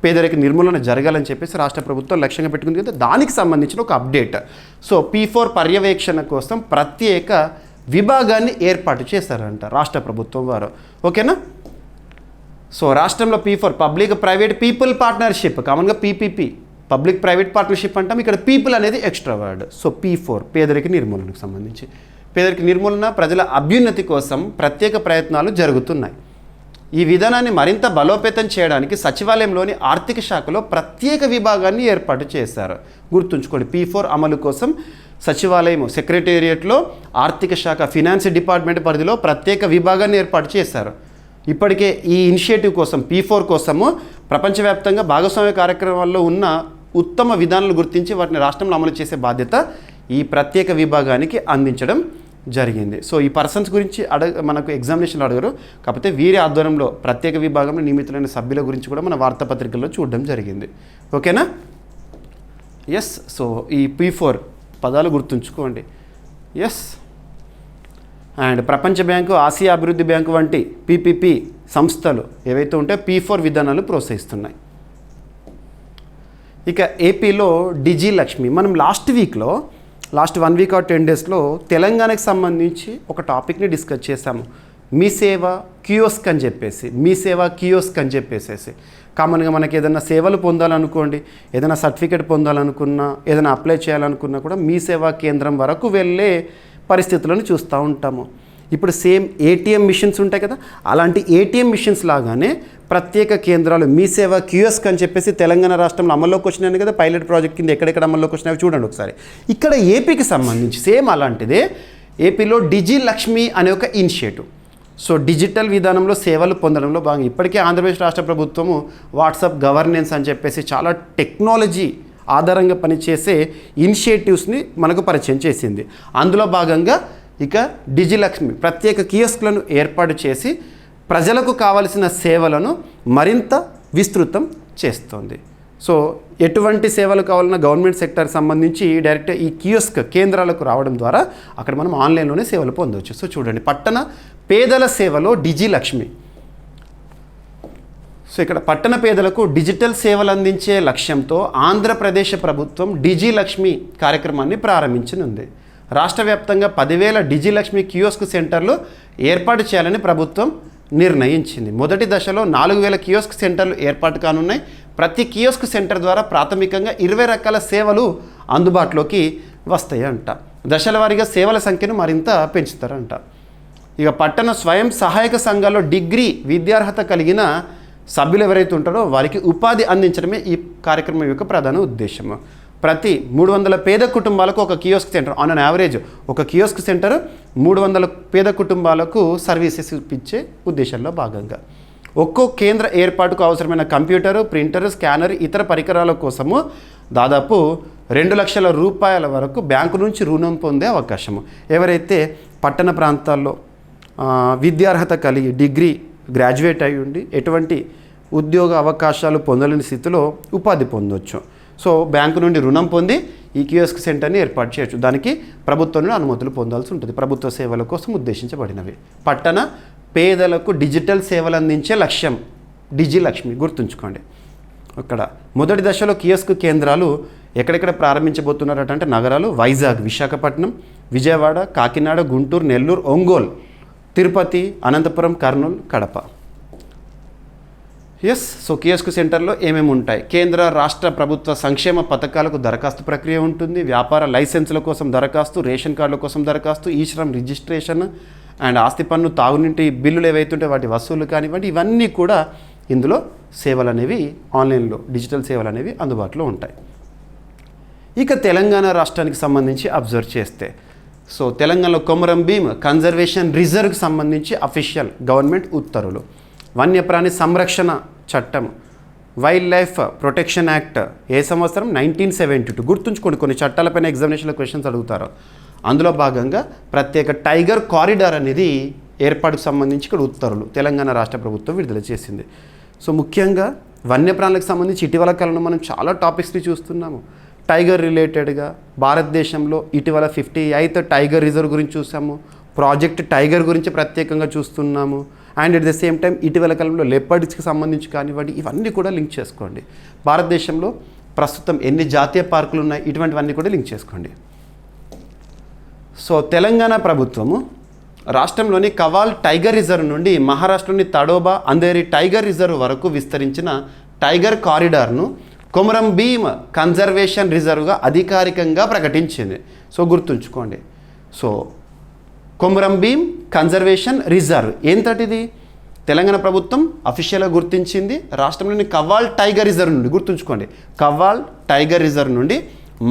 పేదరిక నిర్మూలన జరగాలని చెప్పేసి రాష్ట్ర ప్రభుత్వం లక్ష్యంగా పెట్టుకుంది కదా. దానికి సంబంధించిన ఒక అప్డేట్. సో P4 పర్యవేక్షణ కోసం ప్రత్యేక విభాగాన్ని ఏర్పాటు చేశారంట రాష్ట్ర ప్రభుత్వం వారు. ఓకేనా? సో రాష్ట్రంలో P4 public private people partnership, కామన్గా PPP పబ్లిక్ ప్రైవేట్ పార్ట్నర్షిప్ అంటాం. ఇక్కడ పీపుల్ అనేది ఎక్స్ట్రా వర్డ్. సో P4 పేదరిక నిర్మూలనకు సంబంధించి, పేదరిక నిర్మూలన ప్రజల అభ్యున్నతి కోసం ప్రత్యేక ప్రయత్నాలు జరుగుతున్నాయి. ఈ విధానాన్ని మరింత బలోపేతం చేయడానికి సచివాలయంలోని ఆర్థిక శాఖలో ప్రత్యేక విభాగాన్ని ఏర్పాటు చేశారు. గుర్తుంచుకోండి, P4 అమలు కోసం సచివాలయం సెక్రటేరియట్లో ఆర్థిక శాఖ ఫినాన్స్ డిపార్ట్మెంట్ పరిధిలో ప్రత్యేక విభాగాన్ని ఏర్పాటు చేశారు. ఇప్పటికే ఈ ఇనిషియేటివ్ కోసం P4 కోసము ప్రపంచవ్యాప్తంగా భాగస్వామ్య కార్యక్రమాల్లో ఉన్న ఉత్తమ విధానాలు గుర్తించి వాటిని రాష్ట్రంలో అమలు చేసే బాధ్యత ఈ ప్రత్యేక విభాగానికి అందించడం జరిగింది. సో ఈ పర్సన్స్ గురించి మనకు ఎగ్జామినేషన్లో అడగరు, కాకపోతే వీరి ఆధ్వర్యంలో ప్రత్యేక విభాగంలో నియమితులైన సభ్యుల గురించి కూడా మన వార్తాపత్రికల్లో చూడడం జరిగింది. ఓకేనా? ఎస్. సో ఈ P4 పదాలు గుర్తుంచుకోండి. ఎస్. అండ్ ప్రపంచ బ్యాంకు, ఆసియా అభివృద్ధి బ్యాంకు వంటి PPP సంస్థలు ఏవైతే ఉంటే P4 విధానాలు ప్రోత్సహిస్తున్నాయి. ఇక ఏపీలో డిజి లక్ష్మి, మనం లాస్ట్ 1 వీక్ ఆర్ 10 డేస్లో తెలంగాణకు సంబంధించి ఒక టాపిక్ని డిస్కస్ చేశాము. మీ సేవ కియోస్క్ అని చెప్పేసి కామన్గా మనకి ఏదైనా సేవలు పొందాలనుకోండి, ఏదైనా సర్టిఫికేట్ పొందాలనుకున్నా, ఏదైనా అప్లై చేయాలనుకున్నా కూడా మీ సేవా కేంద్రం వరకు వెళ్ళే పరిస్థితులను చూస్తూ ఉంటాము. ఇప్పుడు సేమ్ ATM మిషన్స్ ఉంటాయి కదా, అలాంటి ATM మిషన్స్ లాగానే ప్రత్యేక కేంద్రాలు మీ సేవ కియోస్క్ అని చెప్పేసి తెలంగాణ రాష్ట్రంలో అమల్లోకి వచ్చినాయి కదా. పైలట్ ప్రాజెక్ట్ కింద ఎక్కడెక్కడ అమల్లోకి వచ్చినాయో చూడండి ఒకసారి. ఇక్కడ ఏపీకి సంబంధించి సేమ్ అలాంటిదే ఏపీలో డిజి లక్ష్మి అనే ఒక ఇనిషియేటివ్. సో డిజిటల్ విధానంలో సేవలు పొందడంలో భాగంగా ఇప్పటికే ఆంధ్రప్రదేశ్ రాష్ట్ర ప్రభుత్వము వాట్సాప్ గవర్నెన్స్ అని చెప్పేసి చాలా టెక్నాలజీ ఆధారంగా పనిచేసే ఇనిషియేటివ్స్ని మనకు పరిచయం చేసింది. అందులో భాగంగా ఇక డిజిలక్ష్మి ప్రత్యేక కియోస్క్లను ఏర్పాటు చేసి ప్రజలకు కావలసిన సేవలను మరింత విస్తృతం చేస్తోంది. సో ఎటువంటి సేవలు కావాలన్నా గవర్నమెంట్ సెక్టర్కి సంబంధించి డైరెక్ట్ ఈ కియోస్క్ కేంద్రాలకు రావడం ద్వారా అక్కడ మనం ఆన్లైన్లోనే సేవలు పొందవచ్చు. సో చూడండి, పట్టణ పేదల సేవలో డిజి లక్ష్మి. సో ఇక్కడ పట్టణ పేదలకు డిజిటల్ సేవలు అందించే లక్ష్యంతో ఆంధ్రప్రదేశ్ ప్రభుత్వం డిజి లక్ష్మి కార్యక్రమాన్ని ప్రారంభించనుంది. రాష్ట్ర వ్యాప్తంగా 10,000 డిజి లక్ష్మి కియోస్క్ సెంటర్లు ఏర్పాటు చేయాలని ప్రభుత్వం నిర్ణయించింది. మొదటి దశలో 4,000 కియోస్క్ సెంటర్లు ఏర్పాటు కానున్నాయి. ప్రతి కియోస్క్ సెంటర్ ద్వారా ప్రాథమికంగా 20 రకాల సేవలు అందుబాటులోకి వస్తాయంట. దశల వారీగా సేవల సంఖ్యను మరింత పెంచుతారంట. ఇక పట్టణ స్వయం సహాయక సంఘాల్లో డిగ్రీ విద్యార్హత కలిగిన సభ్యులు ఎవరైతే ఉంటారో వారికి ఉపాధి అందించడమే ఈ కార్యక్రమం యొక్క ప్రధాన ఉద్దేశము. ప్రతి 300 పేద కుటుంబాలకు ఒక kiosk centre, on an average ఒక కియోస్క్ సెంటర్ 300 పేద కుటుంబాలకు సర్వీసెస్ ఇచ్చే ఉద్దేశంలో భాగంగా ఒక్కో కేంద్ర ఏర్పాటుకు అవసరమైన కంప్యూటరు, ప్రింటర్, స్కానర్, ఇతర పరికరాల కోసము దాదాపు 2 లక్షల రూపాయల వరకు బ్యాంకు నుంచి రుణం పొందే అవకాశము. ఎవరైతే పట్టణ ప్రాంతాల్లో విద్యార్హత కలిగి డిగ్రీ గ్రాడ్యుయేట్ అయి ఉండి ఎటువంటి ఉద్యోగ అవకాశాలు పొందలేని స్థితిలో ఉపాధి పొందవచ్చు. సో బ్యాంకు నుండి రుణం పొంది ఈ కియోస్క్ సెంటర్ని ఏర్పాటు చేయొచ్చు. దానికి ప్రభుత్వం నుండి అనుమతులు పొందాల్సి ఉంటుంది. ప్రభుత్వ సేవల కోసం ఉద్దేశించబడినవి. పట్టణ పేదలకు డిజిటల్ సేవలు అందించే లక్ష్యం డిజి లక్ష్మి, గుర్తుంచుకోండి. అక్కడ మొదటి దశలో కియోస్క్ కేంద్రాలు ఎక్కడెక్కడ ప్రారంభించబోతున్నారట నగరాలు Vizag, Visakhapatnam, Vijayawada, Kakinada, Guntur, Nellore, Ongole, Tirupati, Anantapur, Kurnool, Kadapa. Yes. So kiosk సెంటర్లో ఏమేమి ఉంటాయి? కేంద్ర రాష్ట్ర ప్రభుత్వ సంక్షేమ పథకాలకు దరఖాస్తు ప్రక్రియ ఉంటుంది. వ్యాపార లైసెన్సుల కోసం దరఖాస్తు, రేషన్ కార్డుల కోసం దరఖాస్తు, ఈ శ్రమ్ రిజిస్ట్రేషన్ అండ్ ఆస్తి పన్ను, తాగునీటి బిల్లులు ఏవైతుంటే వాటి వసూలు కానివ్వండి, ఇవన్నీ కూడా ఇందులో సేవలు అనేవి ఆన్లైన్లో డిజిటల్ సేవలు అనేవి అందుబాటులో ఉంటాయి. ఇక తెలంగాణ రాష్ట్రానికి సంబంధించి అబ్జర్వ్ చేస్తే సో తెలంగాణలో కొమరం భీం కన్జర్వేషన్ రిజర్వ్కి సంబంధించి అఫీషియల్ గవర్నమెంట్ ఉత్తర్వులు, వన్యప్రాణి సంరక్షణ చట్టం, వైల్డ్ లైఫ్ ప్రొటెక్షన్ యాక్ట్ ఏ సంవత్సరం 1972. గుర్తుంచుకోండి, కొన్ని చట్టాలపైన ఎగ్జామినేషన్లో క్వశ్చన్స్ అడుగుతారు. అందులో భాగంగా ప్రత్యేక టైగర్ కారిడార్ అనేది ఏర్పాటుకు సంబంధించి ఇక్కడ ఉత్తర్వులు తెలంగాణ రాష్ట్ర ప్రభుత్వం విడుదల చేసింది. సో ముఖ్యంగా వన్యప్రాణులకు సంబంధించి ఇటీవల కాలంలో మనం చాలా టాపిక్స్ని చూస్తున్నాము. టైగర్ రిలేటెడ్గా భారతదేశంలో ఇటీవల 58th టైగర్ రిజర్వ్ గురించి చూసాము, ప్రాజెక్ట్ టైగర్ గురించి ప్రత్యేకంగా చూస్తున్నాము. And at the same time ఇటీవల కాలంలో లెపర్డ్స్కి సంబంధించి కానివ్వండి, ఇవన్నీ కూడా లింక్ చేసుకోండి. భారతదేశంలో ప్రస్తుతం ఎన్ని జాతీయ పార్కులు ఉన్నాయి, ఇటువంటివన్నీ కూడా లింక్ చేసుకోండి. సో తెలంగాణ ప్రభుత్వము రాష్ట్రంలోని కవాల్ టైగర్ రిజర్వ్ నుండి మహారాష్ట్రలోని తడోబా అంధేరి టైగర్ రిజర్వ్ వరకు విస్తరించిన టైగర్ కారిడార్ను కొమరం భీం కన్జర్వేషన్ రిజర్వ్గా అధికారికంగా ప్రకటించింది. సో గుర్తుంచుకోండి, so Komaram Bheem conservation reserve ఏంటటిది తెలంగాణ ప్రభుత్వం అఫీషియల్గా గుర్తించింది. రాష్ట్రంలోని కవ్వాల్ టైగర్ రిజర్వ్ నుండి, గుర్తుంచుకోండి, కవ్వాల్ టైగర్ రిజర్వ్ నుండి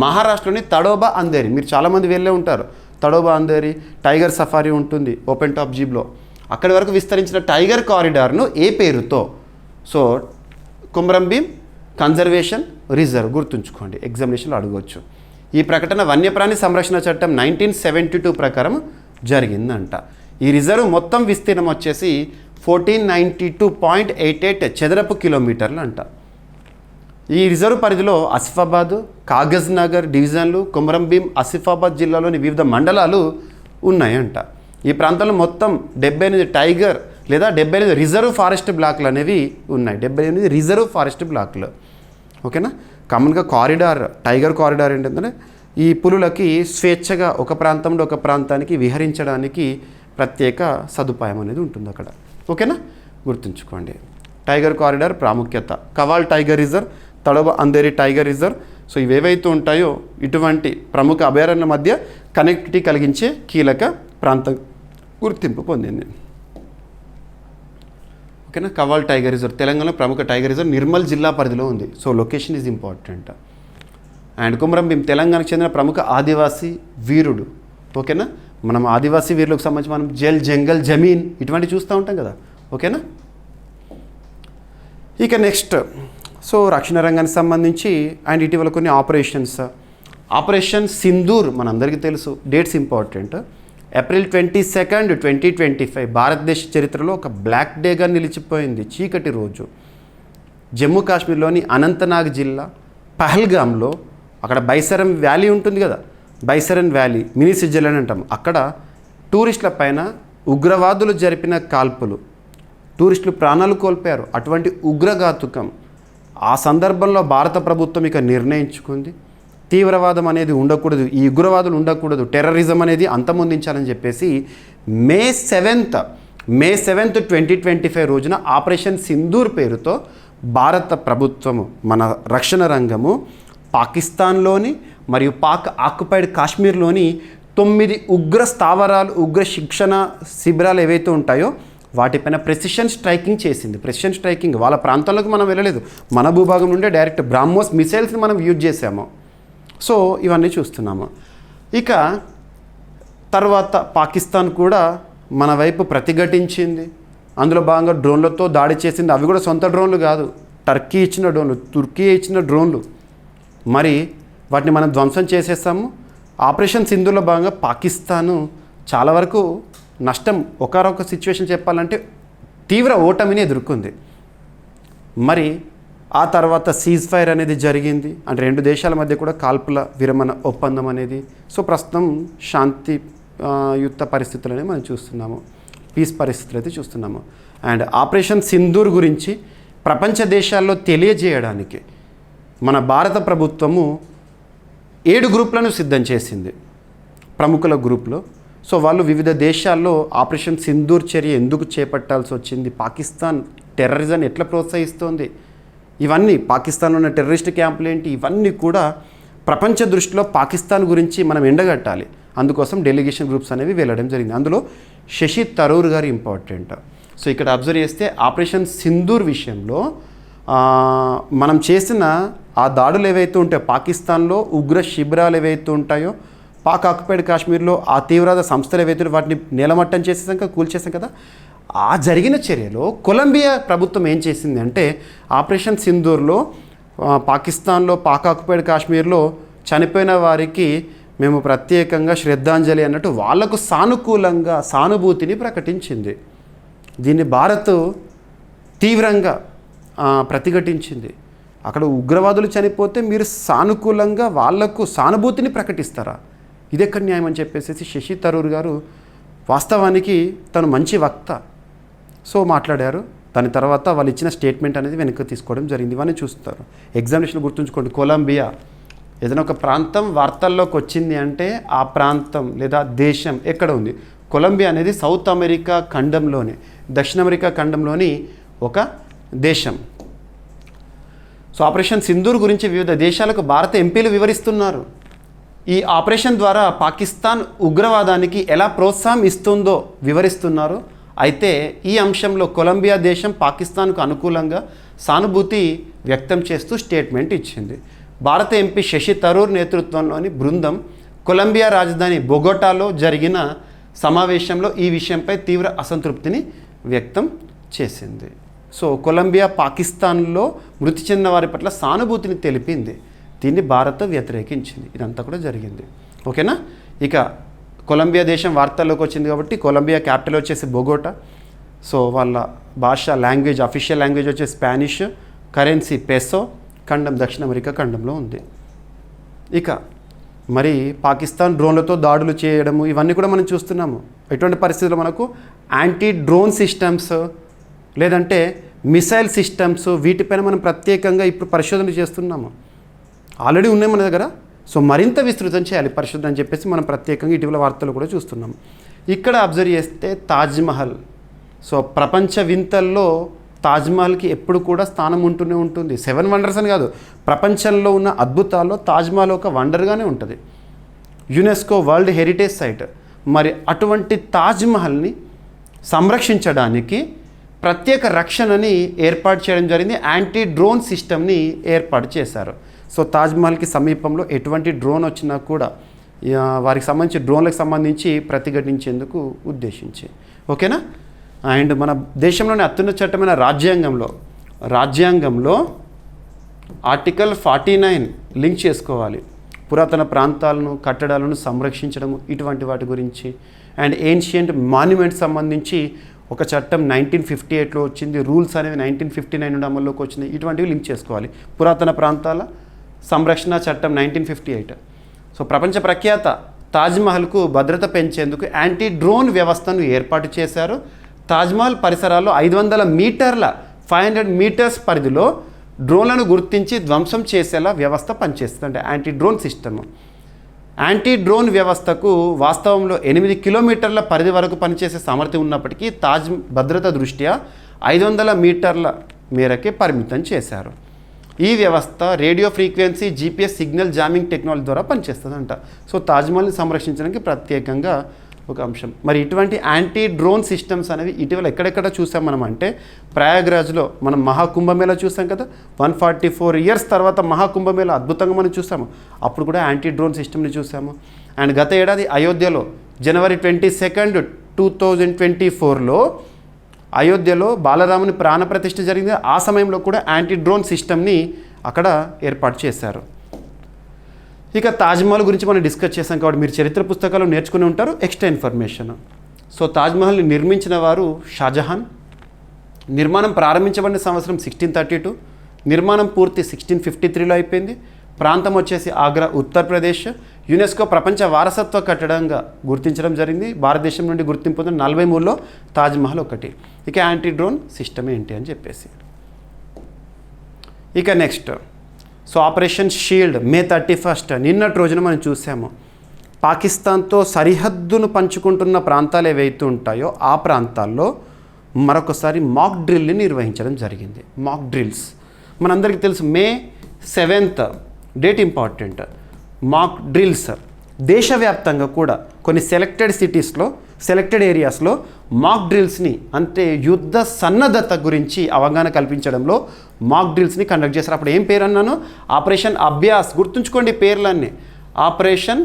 మహారాష్ట్రలోని తడోబా అంధేరి, మీరు చాలామంది వెళ్ళే ఉంటారు, తడోబా అంధేరి టైగర్ సఫారీ ఉంటుంది ఓపెన్ టాప్ జీప్లో, అక్కడి వరకు విస్తరించిన టైగర్ కారిడార్ను ఏ పేరుతో? So Komaram Bheem conservation reserve గుర్తుంచుకోండి, ఎగ్జామినేషన్లో అడగవచ్చు. ఈ ప్రకటన వన్యప్రాణి సంరక్షణ చట్టం 1972 ప్రకారం జరిగిందంట. ఈ రిజర్వ్ మొత్తం విస్తీర్ణం వచ్చేసి 1492.88 చదరపు కిలోమీటర్లు అంట. ఈ రిజర్వ్ పరిధిలో ఆసిఫాబాద్, కాగజ్ నగర్ డివిజన్లు, కొమరం భీం ఆసిఫాబాద్ జిల్లాలోని వివిధ మండలాలు ఉన్నాయంట. ఈ ప్రాంతంలో మొత్తం 78 టైగర్ లేదా 78 రిజర్వ్ ఫారెస్ట్ బ్లాక్లు అనేవి ఉన్నాయి. 78 రిజర్వ్ ఫారెస్ట్ బ్లాక్లు. ఓకేనా. కామన్గా కారిడార్, టైగర్ కారిడార్ ఏంటంటే ఈ పులులకి స్వేచ్ఛగా ఒక ప్రాంతంలో ఒక ప్రాంతానికి విహరించడానికి ప్రత్యేక సదుపాయం అనేది ఉంటుంది అక్కడ. ఓకేనా, గుర్తుంచుకోండి. టైగర్ కారిడార్ ప్రాముఖ్యత, Kawal tiger reserve, Tadoba Andhari tiger reserve. So ఇవేవైతే ఉంటాయో ఇటువంటి ప్రముఖ అభయారణ్యాల మధ్య కనెక్టివిటీ కలిగించే కీలక ప్రాంతం గుర్తింపు పొందింది. ఓకేనా. కవాల్ టైగర్ రిజర్వ్ తెలంగాణలో ప్రముఖ టైగర్ రిజర్వ్ నిర్మల్ జిల్లా పరిధిలో ఉంది. So location is important. And Komaram Bheem తెలంగాణకు చెందిన ప్రముఖ ఆదివాసీ వీరుడు. ఓకేనా, మనం ఆదివాసీ వీరులకు సంబంధించి మనం జల్, జంగల్, జమీన్ ఇటువంటి చూస్తూ ఉంటాం కదా. ఓకేనా. ఇక నెక్స్ట్, సో రక్షణ రంగానికి సంబంధించి అండ్ ఇటీవల కొన్ని ఆపరేషన్ సింధూర్ మనందరికీ తెలుసు. Dates important. ఏప్రిల్ 22, 2025 భారతదేశ చరిత్రలో ఒక బ్లాక్ డేగా నిలిచిపోయింది, చీకటి రోజు. జమ్మూ కాశ్మీర్లోని అనంతనాగ్ జిల్లా పహల్గామ్లో అక్కడ బైసరన్ వ్యాలీ ఉంటుంది కదా, బైసరన్ వ్యాలీ, మినీ స్విట్జర్లాండ్ అంటాం. అక్కడ టూరిస్టుల పైన ఉగ్రవాదులు జరిపిన కాల్పులు, టూరిస్టులు ప్రాణాలు కోల్పోయారు. అటువంటి ఉగ్రఘాతుకం ఆ సందర్భంలో భారత ప్రభుత్వం ఇక నిర్ణయించుకుంది, తీవ్రవాదం అనేది ఉండకూడదు, ఈ ఉగ్రవాదులు ఉండకూడదు, టెర్రరిజం అనేది అంతమొందించాలని చెప్పేసి మే 7, 2025 రోజున ఆపరేషన్ సింధూర్ పేరుతో భారత ప్రభుత్వము, మన రక్షణ రంగము పాకిస్తాన్లోని మరియు పాక్ ఆక్యుపైడ్ కాశ్మీర్లోని 9 ఉగ్ర స్థావరాలు, ఉగ్ర శిక్షణ శిబిరాలు ఏవైతే ఉంటాయో వాటిపైన ప్రెసిషన్ స్ట్రైకింగ్ చేసింది. ప్రెసిషన్ స్ట్రైకింగ్, వాళ్ళ ప్రాంతాలకు మనం వెళ్ళలేదు, మన భూభాగం నుండే డైరెక్ట్ బ్రాహ్మోస్ మిసైల్స్ని మనం యూజ్ చేసాము. సో ఇవన్నీ చూస్తున్నాము. ఇక తర్వాత పాకిస్తాన్ కూడా మన వైపు ప్రతిఘటించింది. అందులో భాగంగా డ్రోన్లతో దాడి చేసింది. అవి కూడా సొంత డ్రోన్లు కాదు, టర్కీ ఇచ్చిన డ్రోన్లు, తుర్కీ ఇచ్చిన డ్రోన్లు. మరి వాటిని మనం ధ్వంసం చేసేసాము. ఆపరేషన్ సింధూర్లో భాగంగా పాకిస్తాను చాలా వరకు నష్టం, ఒకరొక సిచ్యువేషన్ చెప్పాలంటే తీవ్ర ఓటమిని ఎదుర్కొంది. మరి ఆ తర్వాత సీజ్ ఫైర్ అనేది జరిగింది, అంటే 2 దేశాల మధ్య కూడా కాల్పుల విరమణ ఒప్పందం అనేది. సో ప్రస్తుతం శాంతియుత పరిస్థితులు అనేవి మనం చూస్తున్నాము, పీస్ పరిస్థితులు అయితే చూస్తున్నాము. అండ్ ఆపరేషన్ సింధూర్ గురించి ప్రపంచ దేశాల్లో తెలియజేయడానికి మన భారత ప్రభుత్వము 7 గ్రూపులను సిద్ధం చేసింది, ప్రముఖుల గ్రూప్లో. సో వాళ్ళు వివిధ దేశాల్లో ఆపరేషన్ సింధూర్ చర్య ఎందుకు చేపట్టాల్సి వచ్చింది, పాకిస్తాన్ టెర్రరిజాన్ని ఎట్లా ప్రోత్సహిస్తోంది, ఇవన్నీ పాకిస్తాన్లో ఉన్న టెర్రరిస్ట్ క్యాంపులు ఏంటి, ఇవన్నీ కూడా ప్రపంచ దృష్టిలో పాకిస్తాన్ గురించి మనం ఎండగట్టాలి. అందుకోసం డెలిగేషన్ గ్రూప్స్ అనేవి వెళ్ళడం జరిగింది. అందులో శశి థరూర్ గారు ఇంపార్టెంట్. సో ఇక్కడ అబ్జర్వ్ చేస్తే ఆపరేషన్ సింధూర్ విషయంలో మనం చేసిన ఆ దాడులు ఏవైతే ఉంటాయో పాకిస్తాన్లో ఉగ్ర శిబిరాలు ఏవైతే ఉంటాయో పాక్ ఆక్యుపైడ్ కాశ్మీర్లో ఆ తీవ్రవాద సంస్థలు ఏవైతే వాటిని నేలమట్టం చేసేసాక కూల్చేసాం కదా, ఆ జరిగిన చర్యలో కొలంబియా ప్రభుత్వం ఏం చేసింది అంటే ఆపరేషన్ సింధూర్లో పాకిస్తాన్లో పాక్ ఆక్యుపైడ్ కాశ్మీర్లో చనిపోయిన వారికి మేము ప్రత్యేకంగా శ్రద్ధాంజలి అన్నట్టు వాళ్లకు సానుకూలంగా సానుభూతిని ప్రకటించింది. దీన్ని భారత్ తీవ్రంగా ప్రతిఘటించింది. అక్కడ ఉగ్రవాదులు చనిపోతే మీరు సానుకూలంగా వాళ్లకు సానుభూతిని ప్రకటిస్తారా? ఇదెక్కడ న్యాయం అని చెప్పేసి శశి థరూర్ గారు వాస్తవానికి తను మంచి వక్త సో మాట్లాడారు. దాని తర్వాత వాళ్ళు ఇచ్చిన స్టేట్మెంట్ అనేది వెనక్కి తీసుకోవడం జరిగింది. ఇవన్నీ చూస్తారు. ఎగ్జామినేషన్ గుర్తుంచుకోండి, కొలంబియా ఏదైనా ఒక ప్రాంతం వార్తల్లోకి వచ్చింది అంటే ఆ ప్రాంతం లేదా దేశం ఎక్కడ ఉంది? కొలంబియా అనేది సౌత్ అమెరికా ఖండంలోని దక్షిణ అమెరికా ఖండంలోని ఒక దేశం. సో ఆపరేషన్ సింధూర్ గురించి వివిధ దేశాలకు భారత ఎంపీలు వివరిస్తున్నారు. ఈ ఆపరేషన్ ద్వారా పాకిస్తాన్ ఉగ్రవాదానికి ఎలా ప్రోత్సాహం ఇస్తుందో వివరిస్తున్నారు. అయితే ఈ అంశంలో కొలంబియా దేశం పాకిస్తాన్కు అనుకూలంగా సానుభూతి వ్యక్తం చేస్తూ స్టేట్మెంట్ ఇచ్చింది. భారత ఎంపీ శశి థరూర్ నేతృత్వంలోని బృందం కొలంబియా రాజధాని బొగోటాలో జరిగిన సమావేశంలో ఈ విషయంపై తీవ్ర అసంతృప్తిని వ్యక్తం చేసింది. సో కొలంబియా పాకిస్తాన్లో మృతి చెందిన వారి పట్ల సానుభూతిని తెలిపింది. దీన్ని భారత్ వ్యతిరేకించింది. ఇదంతా కూడా జరిగింది. ఓకేనా? ఇక కొలంబియా దేశం వార్తల్లోకి వచ్చింది కాబట్టి కొలంబియా క్యాపిటల్ వచ్చేసి బొగోటా. సో వాళ్ళ భాష లాంగ్వేజ్ అఫీషియల్ లాంగ్వేజ్ వచ్చేసి స్పానిష్, కరెన్సీ పెసో, ఖండం దక్షిణ అమెరికా ఖండంలో ఉంది. ఇక మరి పాకిస్తాన్ డ్రోన్లతో దాడులు చేయడము ఇవన్నీ కూడా మనం చూస్తున్నాము. ఎటువంటి పరిస్థితుల్లో మనకు యాంటీ డ్రోన్ సిస్టమ్స్ లేదంటే మిసైల్ సిస్టమ్స్ వీటిపైన మనం ప్రత్యేకంగా ఇప్పుడు పరిశోధన చేస్తున్నాము. ఆల్రెడీ ఉన్నాయి మన దగ్గర. సో మరింత విస్తృతం చేయాలి పరిశోధన అని చెప్పేసి మనం ప్రత్యేకంగా ఇటీవల వార్తలు కూడా చూస్తున్నాం. ఇక్కడ అబ్జర్వ్ చేస్తే తాజ్మహల్. సో ప్రపంచ వింతల్లో తాజ్మహల్కి ఎప్పుడు కూడా స్థానం ఉంటూనే ఉంటుంది. 7 వండర్స్ అని కాదు, ప్రపంచంలో ఉన్న అద్భుతాల్లో తాజ్మహల్ ఒక వండర్గానే ఉంటుంది. UNESCO world heritage site. మరి అటువంటి తాజ్మహల్ని సంరక్షించడానికి ప్రత్యేక రక్షణని ఏర్పాటు చేయడం జరిగింది. యాంటీ డ్రోన్ సిస్టమ్ని ఏర్పాటు చేశారు. సో తాజ్మహల్కి సమీపంలో ఎటువంటి డ్రోన్ వచ్చినా కూడా వారికి సంబంధించి డ్రోన్లకు సంబంధించి ప్రతిఘటించేందుకు ఉద్దేశించి. ఓకేనా? అండ్ మన దేశంలోని అత్యున్నత చట్టమైన రాజ్యాంగంలో ఆర్టికల్ 49 లింక్ చేసుకోవాలి. పురాతన ప్రాంతాలను కట్టడాలను సంరక్షించడము ఇటువంటి వాటి గురించి. అండ్ ఏన్షియంట్ మాన్యుమెంట్స్ సంబంధించి ఒక చట్టం 1958లో వచ్చింది. రూల్స్ అనేవి 1959 నుండి అమల్లోకి వచ్చినాయి. ఇటువంటివి లింక్ చేసుకోవాలి. పురాతన ప్రాంతాల సంరక్షణ చట్టం 1958. సో ప్రపంచ ప్రఖ్యాత తాజ్మహల్కు భద్రత పెంచేందుకు యాంటీ డ్రోన్ వ్యవస్థను ఏర్పాటు చేశారు. తాజ్మహల్ పరిసరాల్లో 500 మీటర్ల 500 మీటర్స్ పరిధిలో డ్రోన్లను గుర్తించి ధ్వంసం చేసేలా వ్యవస్థ పనిచేస్తుంది. అంటే anti drone system. Anti drone వ్యవస్థకు వాస్తవంలో 8 కిలోమీటర్ల పరిధి వరకు పనిచేసే సామర్థ్యం ఉన్నప్పటికీ తాజ్ భద్రత దృష్ట్యా 500 మీటర్ల మేరకే పరిమితం చేశారు. ఈ వ్యవస్థ radio frequency GPS signal jamming technology ద్వారా పనిచేస్తుందంట. సో తాజ్మహల్ని సంరక్షించడానికి ప్రత్యేకంగా ఒక అంశం. మరి ఇటువంటి యాంటీ డ్రోన్ సిస్టమ్స్ అనేవి ఇటీవల ఎక్కడెక్కడ చూసాం మనం అంటే ప్రయాగ్రాజ్లో మనం మహాకుంభమేళా చూసాం కదా. 144 ఇయర్స్ తర్వాత మహాకుంభమేళా అద్భుతంగా మనం చూసాము. అప్పుడు కూడా యాంటీ డ్రోన్ సిస్టమ్ని చూసాము. అండ్ గత ఏడాది అయోధ్యలో జనవరి 22, 2024లో అయోధ్యలో బాలరాముని ప్రాణప్రతిష్ఠ జరిగింది. ఆ సమయంలో కూడా యాంటీ డ్రోన్ సిస్టమ్ని అక్కడ ఏర్పాటు చేశారు. ఇక తాజ్మహల్ గురించి మనం డిస్కస్ చేసాం కాబట్టి మీరు చరిత్ర పుస్తకాలు నేర్చుకుని ఉంటారు. Extra information. సో తాజ్మహల్ని నిర్మించిన వారు షాజహాన్. నిర్మాణం ప్రారంభించబడిన సంవత్సరం 1632. నిర్మాణం పూర్తి 1653లో అయిపోయింది. ప్రాంతం వచ్చేసి ఆగ్రా, ఉత్తరప్రదేశ్. యునెస్కో ప్రపంచ వారసత్వ కట్టడంగా గుర్తించడం జరిగింది. భారతదేశం నుండి గుర్తింపు పొందిన 43లో తాజ్మహల్ ఒకటి. ఇక యాంటీ డ్రోన్ సిస్టమ్ ఏంటి అని చెప్పేసి. ఇక నెక్స్ట్ సో ఆపరేషన్ షీల్డ్ మే 31 నిన్నటి రోజున మనం చూసాము. పాకిస్తాన్తో సరిహద్దును పంచుకుంటున్న ప్రాంతాలు ఏవైతే ఉంటాయో ఆ ప్రాంతాల్లో మరొకసారి మాక్ డ్రిల్ని నిర్వహించడం జరిగింది. మాక్ డ్రిల్స్ మనందరికీ తెలుసు. మే 7 డేట్ ఇంపార్టెంట్. మాక్ డ్రిల్స్ దేశవ్యాప్తంగా కూడా కొన్ని సెలెక్టెడ్ సిటీస్లో సెలెక్టెడ్ ఏరియాస్లో మాక్ డ్రిల్స్ని అంటే యుద్ధ సన్నద్ధత గురించి అవగాహన కల్పించడంలో మాక్ డ్రిల్స్ని కండక్ట్ చేశారు. అప్పుడు ఏం పేరు అన్నాను? ఆపరేషన్ అభ్యాస్. గుర్తుంచుకోండి పేర్లన్నీ. ఆపరేషన్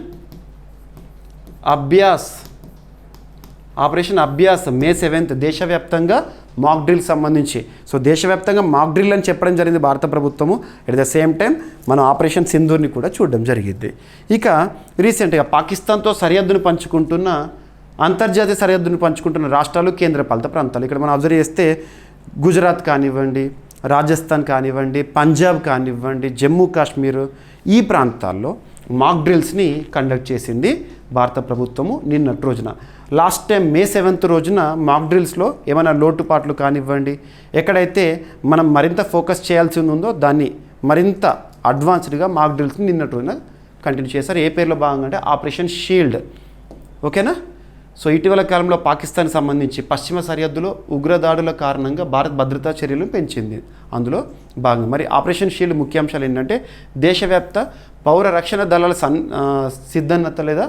అభ్యాస్ మే 7th దేశవ్యాప్తంగా మాక్ డ్రిల్ సంబంధించి. సో దేశవ్యాప్తంగా మాక్ డ్రిల్ అని చెప్పడం జరిగింది భారత ప్రభుత్వము. ఎట్ ద సేమ్ టైం మనం ఆపరేషన్ సింధూర్ని కూడా చూడడం జరిగింది. ఇక రీసెంట్గా పాకిస్తాన్తో సరిహద్దును పంచుకుంటున్న అంతర్జాతీయ సరిహద్దును పంచుకుంటున్న రాష్ట్రాలు, కేంద్రపాలిత ప్రాంతాలు. ఇక్కడ మనం అబ్జర్వ్ చేస్తే గుజరాత్ కానివ్వండి, రాజస్థాన్ కానివ్వండి, పంజాబ్ కానివ్వండి, జమ్మూ కాశ్మీర్, ఈ ప్రాంతాల్లో మాక్ డ్రిల్స్ని కండక్ట్ చేసింది భారత ప్రభుత్వము నిన్నటి రోజున. లాస్ట్ టైం మే 7th రోజున మాక్ డ్రిల్స్లో ఏమైనా లోటుపాట్లు కానివ్వండి, ఎక్కడైతే మనం మరింత ఫోకస్ చేయాల్సి ఉందో దాన్ని మరింత అడ్వాన్స్డ్గా మాక్ డ్రిల్స్ని నిన్నటి రోజున కంటిన్యూ చేశారు. ఏ పేరులో భాగంగా అంటే ఆపరేషన్ షీల్డ్. ఓకేనా? సో ఇటీవల కాలంలో పాకిస్తాన్కి సంబంధించి పశ్చిమ సరిహద్దులో ఉగ్రదాడుల కారణంగా భారత్ భద్రతా చర్యలను పెంచింది. అందులో భాగంగా మరి ఆపరేషన్ షీల్డ్ ముఖ్యాంశాలు ఏంటంటే దేశవ్యాప్త పౌర రక్షణ దళాల సిద్ధత లేదా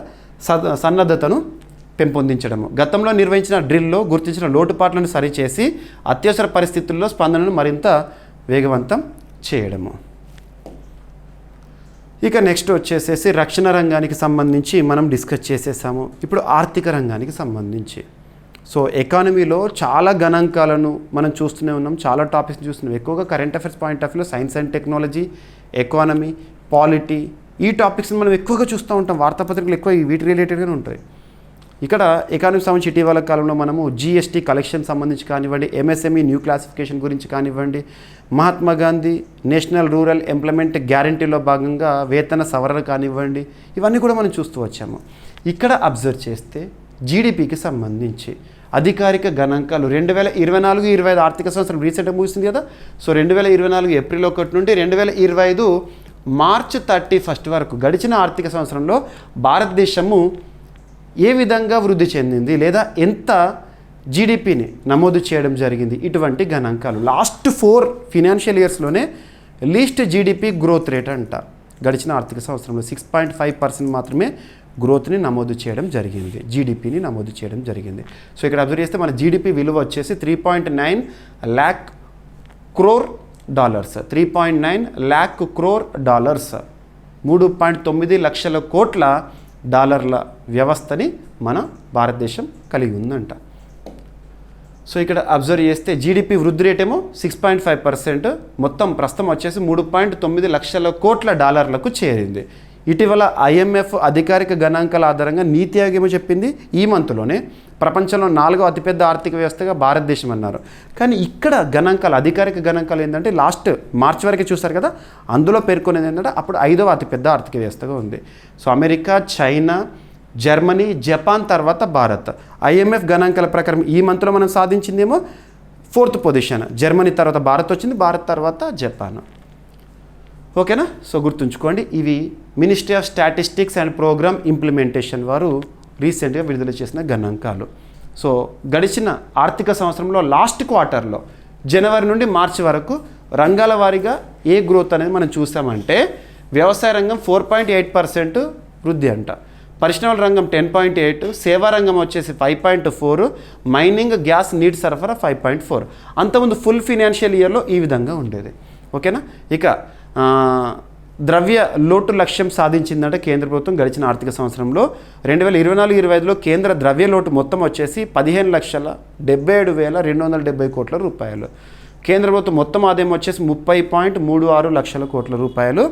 సన్నద్ధతను పెంపొందించడము, గతంలో నిర్వహించిన డ్రిల్లో గుర్తించిన లోటుపాట్లను సరిచేసి అత్యవసర పరిస్థితుల్లో స్పందనను మరింత వేగవంతం చేయడము. ఇక నెక్స్ట్ వచ్చేసేసి రక్షణ రంగానికి సంబంధించి మనం డిస్కస్ చేసేసాము. ఇప్పుడు ఆర్థిక రంగానికి సంబంధించి సో ఎకానమీలో చాలా గణాంకాలను మనం చూస్తూనే ఉన్నాం, చాలా టాపిక్స్ చూస్తున్నాం. ఎక్కువగా కరెంట్ అఫైర్స్ పాయింట్ ఆఫ్ వ్యూలో science and technology, economy, polity, ఈ టాపిక్స్ని మనం ఎక్కువగా చూస్తూ ఉంటాం. వార్తాపత్రికలు ఎక్కువ వీటి రిలేటెడ్గానే ఉంటాయి. ఇక్కడ ఎకానమీకి సంబంధించి ఇటీవల కాలంలో మనము జిఎస్టీ కలెక్షన్ సంబంధించి కానివ్వండి, ఎంఎస్ఎంఈ న్యూ క్లాసిఫికేషన్ గురించి కానివ్వండి, Mahatma Gandhi national rural employment గ్యారంటీలో భాగంగా వేతన సవరణ కానివ్వండి, ఇవన్నీ కూడా మనం చూస్తూ వచ్చాము. ఇక్కడ అబ్జర్వ్ చేస్తే జీడిపికి సంబంధించి అధికారిక గణాంకాలు 2024-25 ఆర్థిక సంవత్సరం రీసెంట్గా ముగిసింది కదా. సో 2024 ఏప్రిల్ 1 నుండి 2025 మార్చ్ 31 వరకు గడిచిన ఆర్థిక సంవత్సరంలో భారతదేశము ఏ విధంగా వృద్ధి చెందింది లేదా ఎంత జీడిపిని నమోదు చేయడం జరిగింది, ఇటువంటి గణాంకాలు లాస్ట్ 4 ఫినాన్షియల్ ఇయర్స్లోనే లీస్ట్ జీడిపి గ్రోత్ రేట్ అంట. గడిచిన ఆర్థిక సంవత్సరంలో 6.5% మాత్రమే గ్రోత్ని నమోదు చేయడం జరిగింది, జీడిపిని నమోదు చేయడం జరిగింది. సో ఇక్కడ అబ్జర్వ్ చేస్తే మన జీడిపి విలువ వచ్చేసి 3.9 lakh crore dollars, 3.9 lakh crore dollars, 3.9 లక్షల కోట్ల డాలర్ల వ్యవస్థని మన భారతదేశం కలిగి ఉందంట. సో ఇక్కడ అబ్జర్వ్ చేస్తే జీడిపి వృద్ధి రేట్ ఏమో 6.5%, మొత్తం ప్రస్తుతం వచ్చేసి 3.9 లక్షల కోట్ల డాలర్లకు చేరింది. ఇటీవల ఐఎంఎఫ్ అధికారిక గణాంకాల ఆధారంగా నీతి ఆయోగ్ ఏమో చెప్పింది ఈ మంత్లోనే ప్రపంచంలో 4వ అతిపెద్ద ఆర్థిక వ్యవస్థగా భారతదేశం అన్నారు. కానీ ఇక్కడ గణాంకాలు, అధికారిక గణాంకాలు ఏంటంటే లాస్ట్ మార్చి వరకే చూస్తారు కదా, అందులో పేర్కొనేది ఏంటంటే అప్పుడు 5వ అతిపెద్ద ఆర్థిక వ్యవస్థగా ఉంది. So America, China, Germany, Japan తర్వాత భారత్. ఐఎంఎఫ్ గణాంకాల ప్రకారం ఈ మంత్లో మనం సాధించిందేమో 4th పొజిషన్, జర్మనీ తర్వాత భారత్ వచ్చింది, భారత్ తర్వాత జపాన్. ఓకేనా? సో గుర్తుంచుకోండి, ఇవి ministry of statistics and programme implementation వారు రీసెంట్గా విడుదల చేసిన గణాంకాలు. సో గడిచిన ఆర్థిక సంవత్సరంలో లాస్ట్ క్వార్టర్లో జనవరి నుండి మార్చి వరకు రంగాల వారీగా ఏ గ్రోత్ అనేది మనం చూసామంటే వ్యవసాయ రంగం 4.8% వృద్ధి అంట, పరిశ్రమల రంగం 10.8, సేవా రంగం వచ్చేసి 5.4, మైనింగ్, గ్యాస్, నీటి సరఫరా 5.4. అంతకుముందు ఫుల్ ఫినాన్షియల్ ఇయర్లో ఈ విధంగా ఉండేది. ఓకేనా? ఇక ద్రవ్య లోటు లక్ష్యం సాధించిందంటే కేంద్ర ప్రభుత్వం గడిచిన ఆర్థిక సంవత్సరంలో 2024-25లో కేంద్ర ద్రవ్య లోటు మొత్తం వచ్చేసి 15,77,270 కోట్ల రూపాయలు. కేంద్ర ప్రభుత్వం మొత్తం ఆదాయం వచ్చేసి 30.36 లక్షల కోట్ల రూపాయలు.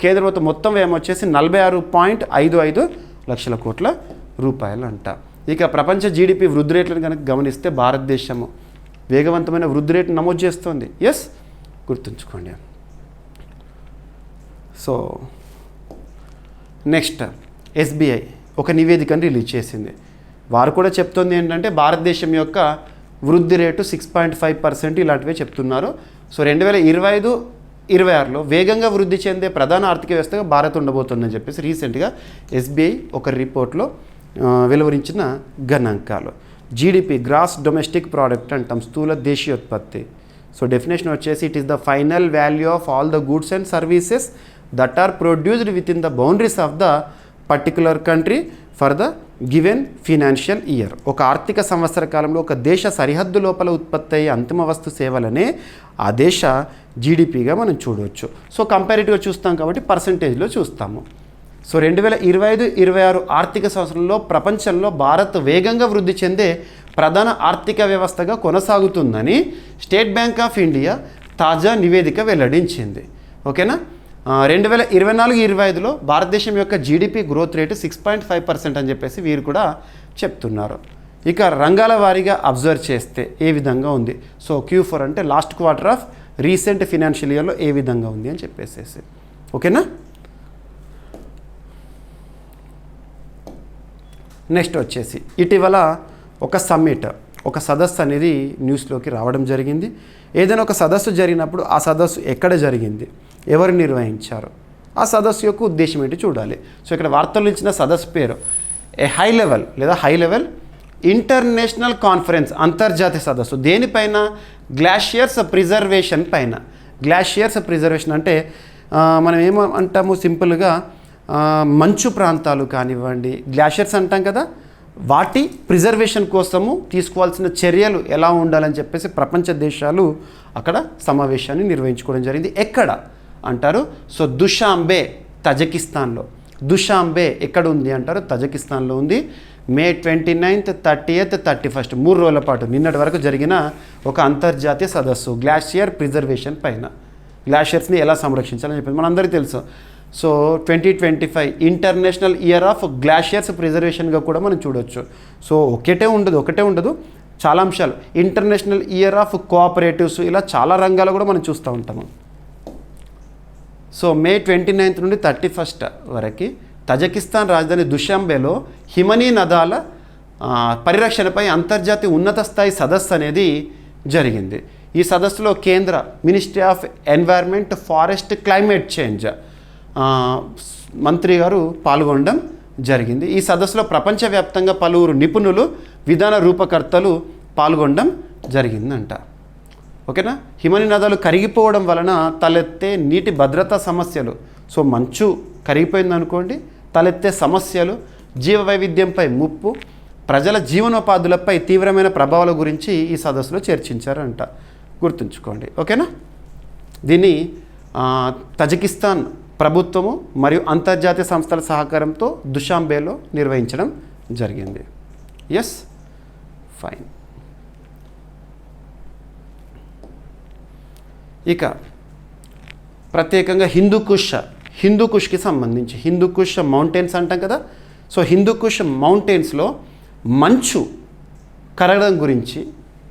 కేంద్ర ప్రభుత్వం మొత్తం వ్యయం వచ్చేసి 46.55 లక్షల కోట్ల రూపాయలు అంట. ఇక ప్రపంచ జీడిపి వృద్ధి రేట్లను కనుక గమనిస్తే భారతదేశము వేగవంతమైన వృద్ధి రేటు నమోదు చేస్తుంది. ఎస్, గుర్తుంచుకోండి. సో నెక్స్ట్ ఎస్బీఐ ఒక నివేదికను రిలీజ్ చేసింది. వారు కూడా చెప్తుంది ఏంటంటే భారతదేశం యొక్క వృద్ధి రేటు 6.5% ఇలాంటివే చెప్తున్నారు. సో 2025-26లో వేగంగా వృద్ధి చెందే ప్రధాన ఆర్థిక వ్యవస్థగా భారత్ ఉండబోతుందని చెప్పేసి రీసెంట్గా ఎస్బీఐ ఒక రిపోర్ట్లో వెలువరించిన గణాంకాలు. జీడిపి గ్రాస్ డొమెస్టిక్ ప్రోడక్ట్ అంటాం, స్థూల దేశీయోత్పత్తి. సో డెఫినేషన్ వచ్చేసి it is the final value of all the goods and services that are produced within the boundaries of the particular country for the given financial year. ఒక ఆర్థిక సంవత్సర కాలంలో ఒక దేశ సరిహద్దు లోపల ఉత్పత్తి అయ్యే అంతిమ వస్తు సేవలనే ఆ దేశ జీడిపిగా మనం చూడవచ్చు. సో కంపారిటివ్గా చూస్తాం కాబట్టి పర్సంటేజ్లో చూస్తాము. సో 2025-26 ఆర్థిక సంవత్సరంలో ప్రపంచంలో భారత్ వేగంగా వృద్ధి చెందే ప్రధాన ఆర్థిక వ్యవస్థగా కొనసాగుతుందని స్టేట్ బ్యాంక్ ఆఫ్ ఇండియా తాజా నివేదిక వెల్లడించింది. ఓకేనా. 2024-25లో భారతదేశం యొక్క జీడిపి గ్రోత్ రేటు 6.5% అని చెప్పేసి వీరు కూడా చెప్తున్నారు. ఇక రంగాల వారీగా అబ్జర్వ్ చేస్తే ఏ విధంగా ఉంది. సో Q4 అంటే last quarter of recent financial ఇయర్లో ఏ విధంగా ఉంది అని చెప్పేసి. ఓకేనా. నెక్స్ట్ వచ్చేసి ఇటీవల ఒక సమ్మిట్, ఒక సదస్సు అనేది న్యూస్లోకి రావడం జరిగింది. ఏదైనా ఒక సదస్సు జరిగినప్పుడు ఆ సదస్సు ఎక్కడ జరిగింది, ఎవరు నిర్వహించారు, ఆ సదస్సు యొక్క ఉద్దేశం ఏంటి చూడాలి. సో ఇక్కడ వార్తలు ఇచ్చిన సదస్సు పేరు హై లెవెల్ ఇంటర్నేషనల్ కాన్ఫరెన్స్, అంతర్జాతీయ సదస్సు. దేనిపైన? గ్లాషియర్స్ ప్రిజర్వేషన్ పైన. గ్లాషియర్స్ ప్రిజర్వేషన్ అంటే మనం ఏమంటాము సింపుల్గా మంచు ప్రాంతాలు కానివ్వండి, గ్లాషియర్స్ అంటాం కదా, వాటి ప్రిజర్వేషన్ కోసము తీసుకోవాల్సిన చర్యలు ఎలా ఉండాలని చెప్పేసి ప్రపంచ దేశాలు అక్కడ సమావేశాన్ని నిర్వహించుకోవడం జరిగింది. ఎక్కడ అంటారు? సో దుషాంబే, తజకిస్తాన్లో. దుషాంబే ఎక్కడ ఉంది అంటారు? తజకిస్తాన్లో ఉంది. May 29th, 30th, 31st 3 రోజుల పాటు నిన్నటి వరకు జరిగిన ఒక అంతర్జాతీయ సదస్సు గ్లాషియర్ ప్రిజర్వేషన్ పైన. గ్లాషియర్స్ని ఎలా సంరక్షించాలని చెప్పేసి మనందరికీ తెలుసు. సో 2025 ఇంటర్నేషనల్ ఇయర్ ఆఫ్ గ్లాషియర్స్ ప్రిజర్వేషన్గా కూడా మనం చూడవచ్చు. సో ఒకటే ఉండదు, చాలా అంశాలు. ఇంటర్నేషనల్ ఇయర్ ఆఫ్ కోఆపరేటివ్స్, ఇలా చాలా రంగాలు కూడా మనం చూస్తూ ఉంటాము. సో May 29th నుండి 31st వరకు తజకిస్తాన్ రాజధాని దుషాంబేలో హిమనీ నదాల పరిరక్షణపై అంతర్జాతీయ ఉన్నత స్థాయి సదస్సు అనేది జరిగింది. ఈ సదస్సులో కేంద్ర ministry of environment, forest, climate change మంత్రి గారు పాల్గొనడం జరిగింది. ఈ సదస్సులో ప్రపంచవ్యాప్తంగా పలువురు నిపుణులు, విధాన రూపకర్తలు పాల్గొనడం జరిగిందంట. ఓకేనా. హిమనీ నదాలు కరిగిపోవడం వలన తలెత్తే నీటి భద్రతా సమస్యలు, సో మంచు కరిగిపోయింది అనుకోండి, తలెత్తే సమస్యలు, జీవ వైవిధ్యంపై ముప్పు, ప్రజల జీవనోపాధులపై తీవ్రమైన ప్రభావాల గురించి ఈ సదస్సులో చర్చించారంట. గుర్తుంచుకోండి. ఓకేనా. దీన్ని తజకిస్తాన్ ప్రభుత్వము మరియు అంతర్జాతీయ సంస్థల సహకారంతో దుషాంబేలో నిర్వహించడం జరిగింది. Yes, fine. ఇక ప్రత్యేకంగా హిందూకుష్కి సంబంధించి హిందూకుష్ మౌంటైన్స్ అంటాం కదా. సో హిందూకుష్ మౌంటైన్స్లో మంచు కరగడం గురించి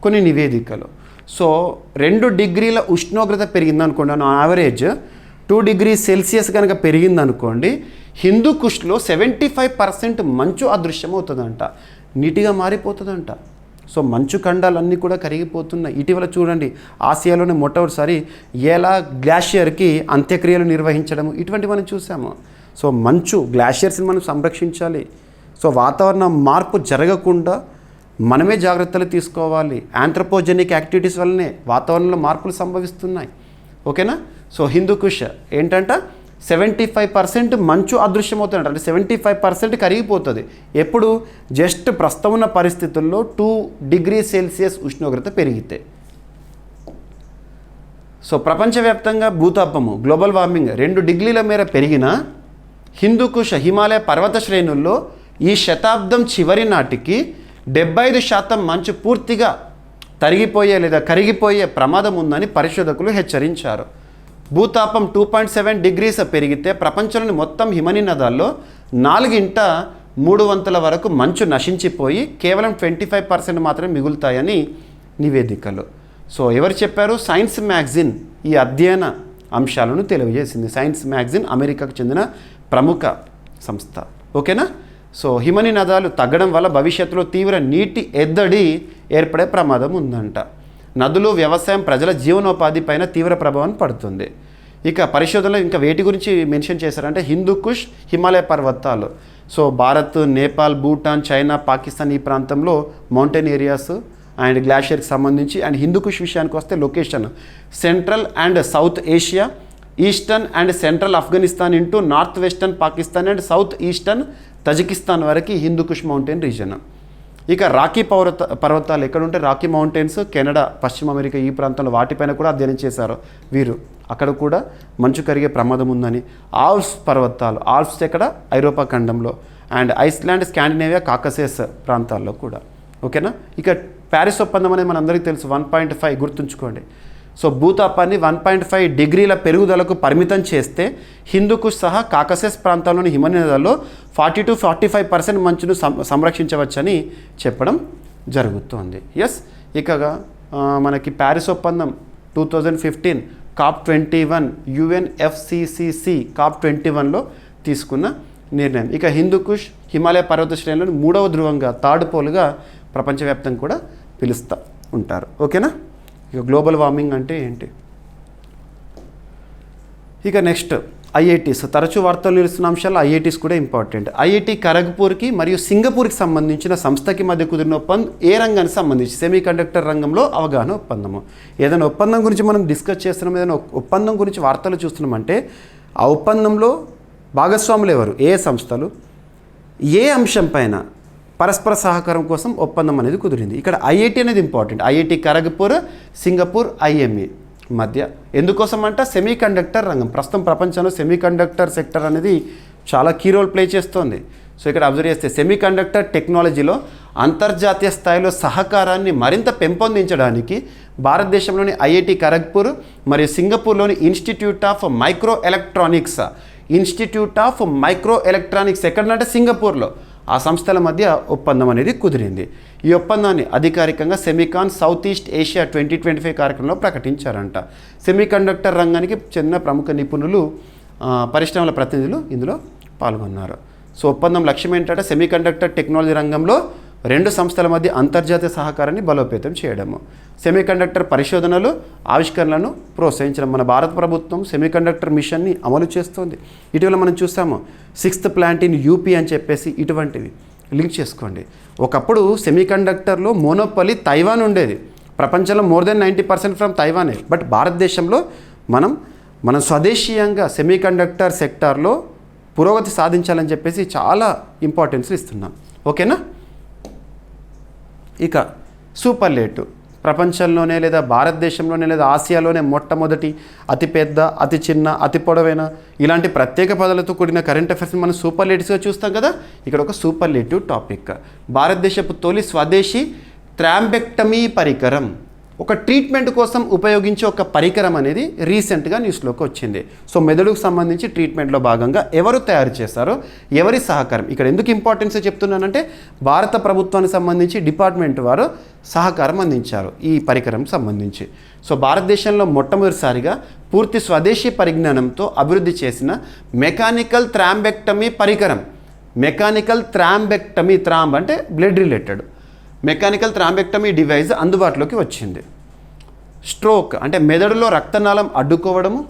కొన్ని నివేదికలు. సో 2 డిగ్రీల ఉష్ణోగ్రత పెరిగిందనుకోండి, యావరేజ్ 2 degrees Celsius కనుక పెరిగిందనుకోండి, హిందూకుష్లో 75% మంచు అదృశ్యమవుతుందంట, నీటిగా మారిపోతుందంట. సో మంచు ఖండాలన్నీ కూడా కరిగిపోతున్నాయి. ఇటీవల చూడండి, ఆసియాలోనే మొట్టమొదటిసారి ఎలా గ్లాషియర్కి అంత్యక్రియలు నిర్వహించడము, ఇటువంటి మనం చూసాము. సో మంచు గ్లాషియర్స్ని మనం సంరక్షించాలి. సో వాతావరణ మార్పు జరగకుండా మనమే జాగ్రత్తలు తీసుకోవాలి. ఆంథ్రోపోజెనిక్ యాక్టివిటీస్ వల్లనే వాతావరణంలో మార్పులు సంభవిస్తున్నాయి. ఓకేనా. సో హిందూకుష్ ఏంటంట, 75% మంచు అదృశ్యమవుతుందంట, అంటే 75% కరిగిపోతుంది. ఎప్పుడు? జస్ట్ ప్రస్తుతం ఉన్న పరిస్థితుల్లో 2 degrees Celsius ఉష్ణోగ్రత పెరిగితే. సో ప్రపంచవ్యాప్తంగా భూతాపము, గ్లోబల్ వార్మింగ్ 2 degrees మేర పెరిగిన హిందూకుష్ హిమాలయ పర్వత శ్రేణుల్లో ఈ శతాబ్దం చివరి నాటికి 75% మంచు పూర్తిగా తరిగిపోయే లేదా కరిగిపోయే ప్రమాదం ఉందని పరిశోధకులు హెచ్చరించారు. భూతాపం 2.7 degrees పెరిగితే ప్రపంచంలోని మొత్తం హిమనీ నదాల్లో 4/3 వరకు మంచు నశించిపోయి కేవలం 25% మాత్రమే మిగులుతాయని నివేదికలు. సో ఎవరు చెప్పారు? సైన్స్ మ్యాగజైన్ ఈ అధ్యయన అంశాలను తెలియజేసింది. సైన్స్ మ్యాగజైన్ అమెరికాకు చెందిన ప్రముఖ సంస్థ. ఓకేనా. సో హిమనీ నదాలు తగ్గడం వల్ల భవిష్యత్తులో తీవ్ర నీటి ఎద్దడి ఏర్పడే ప్రమాదం ఉందంట. నదులు, వ్యవసాయం, ప్రజల జీవనోపాధి పైన తీవ్ర ప్రభావం పడుతుంది. ఇక పరిశోధనలో ఇంకా వేటి గురించి మెన్షన్ చేశారంటే హిందూకుష్ హిమాలయ పర్వతాలు. సో భారత్, నేపాల్, భూటాన్, చైనా, పాకిస్తాన్ ఈ ప్రాంతంలో మౌంటైన్ ఏరియాస్ అండ్ గ్లాషియర్కి సంబంధించి. అండ్ హిందూకుష్ విషయానికి వస్తే location central and south Asia, eastern and central Afghanistan into north western Pakistan and south eastern Tajikistan వరకు హిందూకుష్ మౌంటైన్ రీజన్. ఇక రాకీ పర్వతాలు ఎక్కడుంటే రాకీ మౌంటైన్స్ కెనడా, పశ్చిమ అమెరికా ఈ ప్రాంతంలో వాటిపైన కూడా అధ్యయనం చేశారు వీరు. అక్కడ కూడా మంచు కరిగే ప్రమాదం ఉందని. ఆల్ప్స్ పర్వతాలు, ఆల్ప్స్ ఎక్కడ ఐరోపా ఖండంలో, అండ్ ఐస్లాండ్, స్కాండినేవియా, కాకసేస్ ప్రాంతాల్లో కూడా. ఓకేనా. ఇక ప్యారిస్ ఒప్పందం అనేది మనందరికీ తెలుసు, 1.5 గుర్తుంచుకోండి. సో భూతాపాన్ని 1.5 డిగ్రీల పెరుగుదలకు పరిమితం చేస్తే హిందూకుష్ సహా కాకసస్ ప్రాంతాల్లోని హిమనీనదాల్లో 40-45% మంచును సంరక్షించవచ్చని చెప్పడం జరుగుతోంది. ఎస్. ఇక మనకి ప్యారిస్ ఒప్పందం 2015 COP21 UNFCCC COP21లో తీసుకున్న నిర్ణయం. ఇక హిందూకుష్ హిమాలయ పర్వత శ్రేణులను 3వ ధ్రువంగా, థర్డ్ పోల్గా ప్రపంచవ్యాప్తంగా కూడా పిలుస్తూ ఉంటారు. ఓకేనా. ఇక గ్లోబల్ వార్మింగ్ అంటే ఏంటి? ఇక నెక్స్ట్ ఐఐటీస్, తరచూ వార్తలు నిలుస్తున్న అంశాలు ఐఐటీస్ కూడా ఇంపార్టెంట్. ఐఐటి ఖరగ్పూర్కి మరియు సింగపూర్కి సంబంధించిన సంస్థకి మధ్య కుదిరిన ఒప్పందం ఏ రంగానికి సంబంధించి? సెమీకండక్టర్ రంగంలో అవగాహన ఒప్పందము. ఏదైనా ఒప్పందం గురించి మనం డిస్కస్ చేస్తున్నాం, ఏదైనా ఒప్పందం గురించి వార్తలు చూస్తున్నామంటే ఆ ఒప్పందంలో భాగస్వాములు ఎవరు, ఏ సంస్థలు, ఏ అంశం పైన పరస్పర సహకారం కోసం ఒప్పందం అనేది కుదిరింది. ఇక్కడ ఐఐటి అనేది important. IIT Kharagpur, Singapore, IME మధ్య. ఎందుకోసం అంటే సెమీకండక్టర్ రంగం. ప్రస్తుతం ప్రపంచంలో సెమీకండక్టర్ సెక్టర్ అనేది చాలా కీ రోల్ ప్లే చేస్తోంది. సో ఇక్కడ అబ్జర్వ్ చేస్తే సెమీకండక్టర్ టెక్నాలజీలో అంతర్జాతీయ స్థాయిలో సహకారాన్ని మరింత పెంపొందించడానికి భారతదేశంలోని ఐఐటి ఖరగ్పూర్ మరియు సింగపూర్లోని ఇన్స్టిట్యూట్ ఆఫ్ మైక్రో ఎలక్ట్రానిక్స్ ఎక్కడంటే సింగపూర్లో, ఆ సంస్థల మధ్య ఒప్పందం అనేది కుదిరింది. ఈ ఒప్పందాన్ని అధికారికంగా సెమీకాన్ సౌత్ ఈస్ట్ ఏషియా 2025 కార్యక్రమంలో ప్రకటించారంట. సెమీకండక్టర్ రంగానికి చెందిన ప్రముఖ నిపుణులు, పరిశ్రమల ప్రతినిధులు ఇందులో పాల్గొన్నారు. సో ఒప్పందం లక్ష్యం ఏంటంటే సెమీకండక్టర్ టెక్నాలజీ రంగంలో 2 సంస్థల మధ్య అంతర్జాతీయ సహకారాన్ని బలోపేతం చేయడము, సెమీకండక్టర్ పరిశోధనలు, ఆవిష్కరణలను ప్రోత్సహించడం. మన భారత ప్రభుత్వం సెమీకండక్టర్ మిషన్ని అమలు చేస్తోంది. ఇటీవల మనం చూసాము 6th ప్లాంట్ ఇన్ యూపీ అని చెప్పేసి, ఇటువంటివి లింక్ చేసుకోండి. ఒకప్పుడు సెమీకండక్టర్లో మోనోపలి తైవాన్ ఉండేది. ప్రపంచంలో మోర్ దెన్ 90% ఫ్రమ్ తైవానే. బట్ భారతదేశంలో మనం స్వదేశీయంగా సెమీకండక్టర్ సెక్టార్లో పురోగతి సాధించాలని చెప్పేసి చాలా ఇంపార్టెన్స్ ఇస్తున్నాం. ఓకేనా. ఇక సూపర్లేటివ్, ప్రపంచంలోనే లేదా భారతదేశంలోనే లేదా ఆసియాలోనే మొట్టమొదటి, అతిపెద్ద, అతి చిన్న, అతి పొడవైన ఇలాంటి ప్రత్యేక పదాలతో కూడిన కరెంట్ అఫైర్స్ని మనం సూపర్లేటివ్స్గా చూస్తాం కదా. ఇక్కడ ఒక సూపర్లేటివ్ టాపిక్. భారతదేశపు తొలి స్వదేశీ థ్రాంబెక్టమీ పరికరం, ఒక ట్రీట్మెంట్ కోసం ఉపయోగించే ఒక పరికరం అనేది రీసెంట్గా న్యూస్లోకి వచ్చింది. సో మెదడుకు సంబంధించి ట్రీట్మెంట్లో భాగంగా ఎవరు తయారు చేశారో, ఎవరి సహకారం, ఇక్కడ ఎందుకు ఇంపార్టెన్స్ చెప్తున్నానంటే భారత ప్రభుత్వానికి సంబంధించి డిపార్ట్మెంట్ వారు సహకారం అందించారు ఈ పరికరం సంబంధించి. సో భారతదేశంలో మొట్టమొదటిసారిగా పూర్తి స్వదేశీ పరిజ్ఞానంతో అభివృద్ధి చేసిన మెకానికల్ థ్రాంబెక్టమీ పరికరం. మెకానికల్ థ్రాంబెక్టమీ, థ్రాంబ్ అంటే blood related, mechanical thrombectomy device అందుబాటులోకి వచ్చింది. స్ట్రోక్ అంటే మెదడులో రక్తనాళం అడ్డుకోవడము,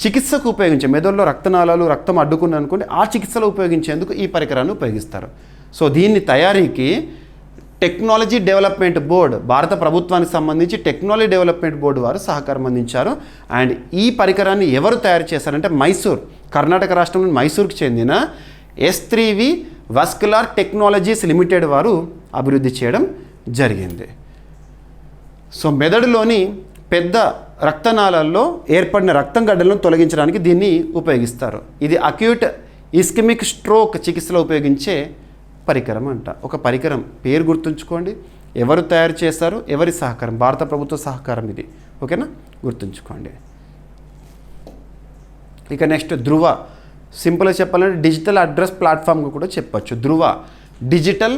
చికిత్సకు ఉపయోగించే, మెదడులో రక్తనాళాలు రక్తం అడ్డుకున్నాయి అనుకోండి, ఆ చికిత్సలో ఉపయోగించేందుకు ఈ పరికరాన్ని ఉపయోగిస్తారు. సో దీన్ని తయారీకి టెక్నాలజీ డెవలప్మెంట్ బోర్డ్, భారత ప్రభుత్వానికి సంబంధించి టెక్నాలజీ డెవలప్మెంట్ బోర్డు వారు సహకారం అందించారు. అండ్ ఈ పరికరాన్ని ఎవరు తయారు చేశారంటే మైసూర్, కర్ణాటక రాష్ట్రంలోని మైసూర్కి చెందిన S3V వస్కులార్ టెక్నాలజీస్ లిమిటెడ్ వారు అభివృద్ధి చేయడం జరిగింది. సో మెదడులోని పెద్ద రక్తనాళాల్లో ఏర్పడిన రక్తం గడ్డలను తొలగించడానికి దీన్ని ఉపయోగిస్తారు. ఇది అక్యూట్ ఇస్కెమిక్ స్ట్రోక్ చికిత్సలో ఉపయోగించే పరికరం అంట. ఒక పరికరం పేరు గుర్తుంచుకోండి, ఎవరు తయారు చేస్తారు, ఎవరి సహకారం, భారత ప్రభుత్వ సహకారం ఇది. ఓకేనా, గుర్తుంచుకోండి. ఇక నెక్స్ట్ ధృవ, సింపుల్గా చెప్పాలంటే డిజిటల్ అడ్రస్ ప్లాట్ఫామ్గా కూడా చెప్పచ్చు. Dhruva digital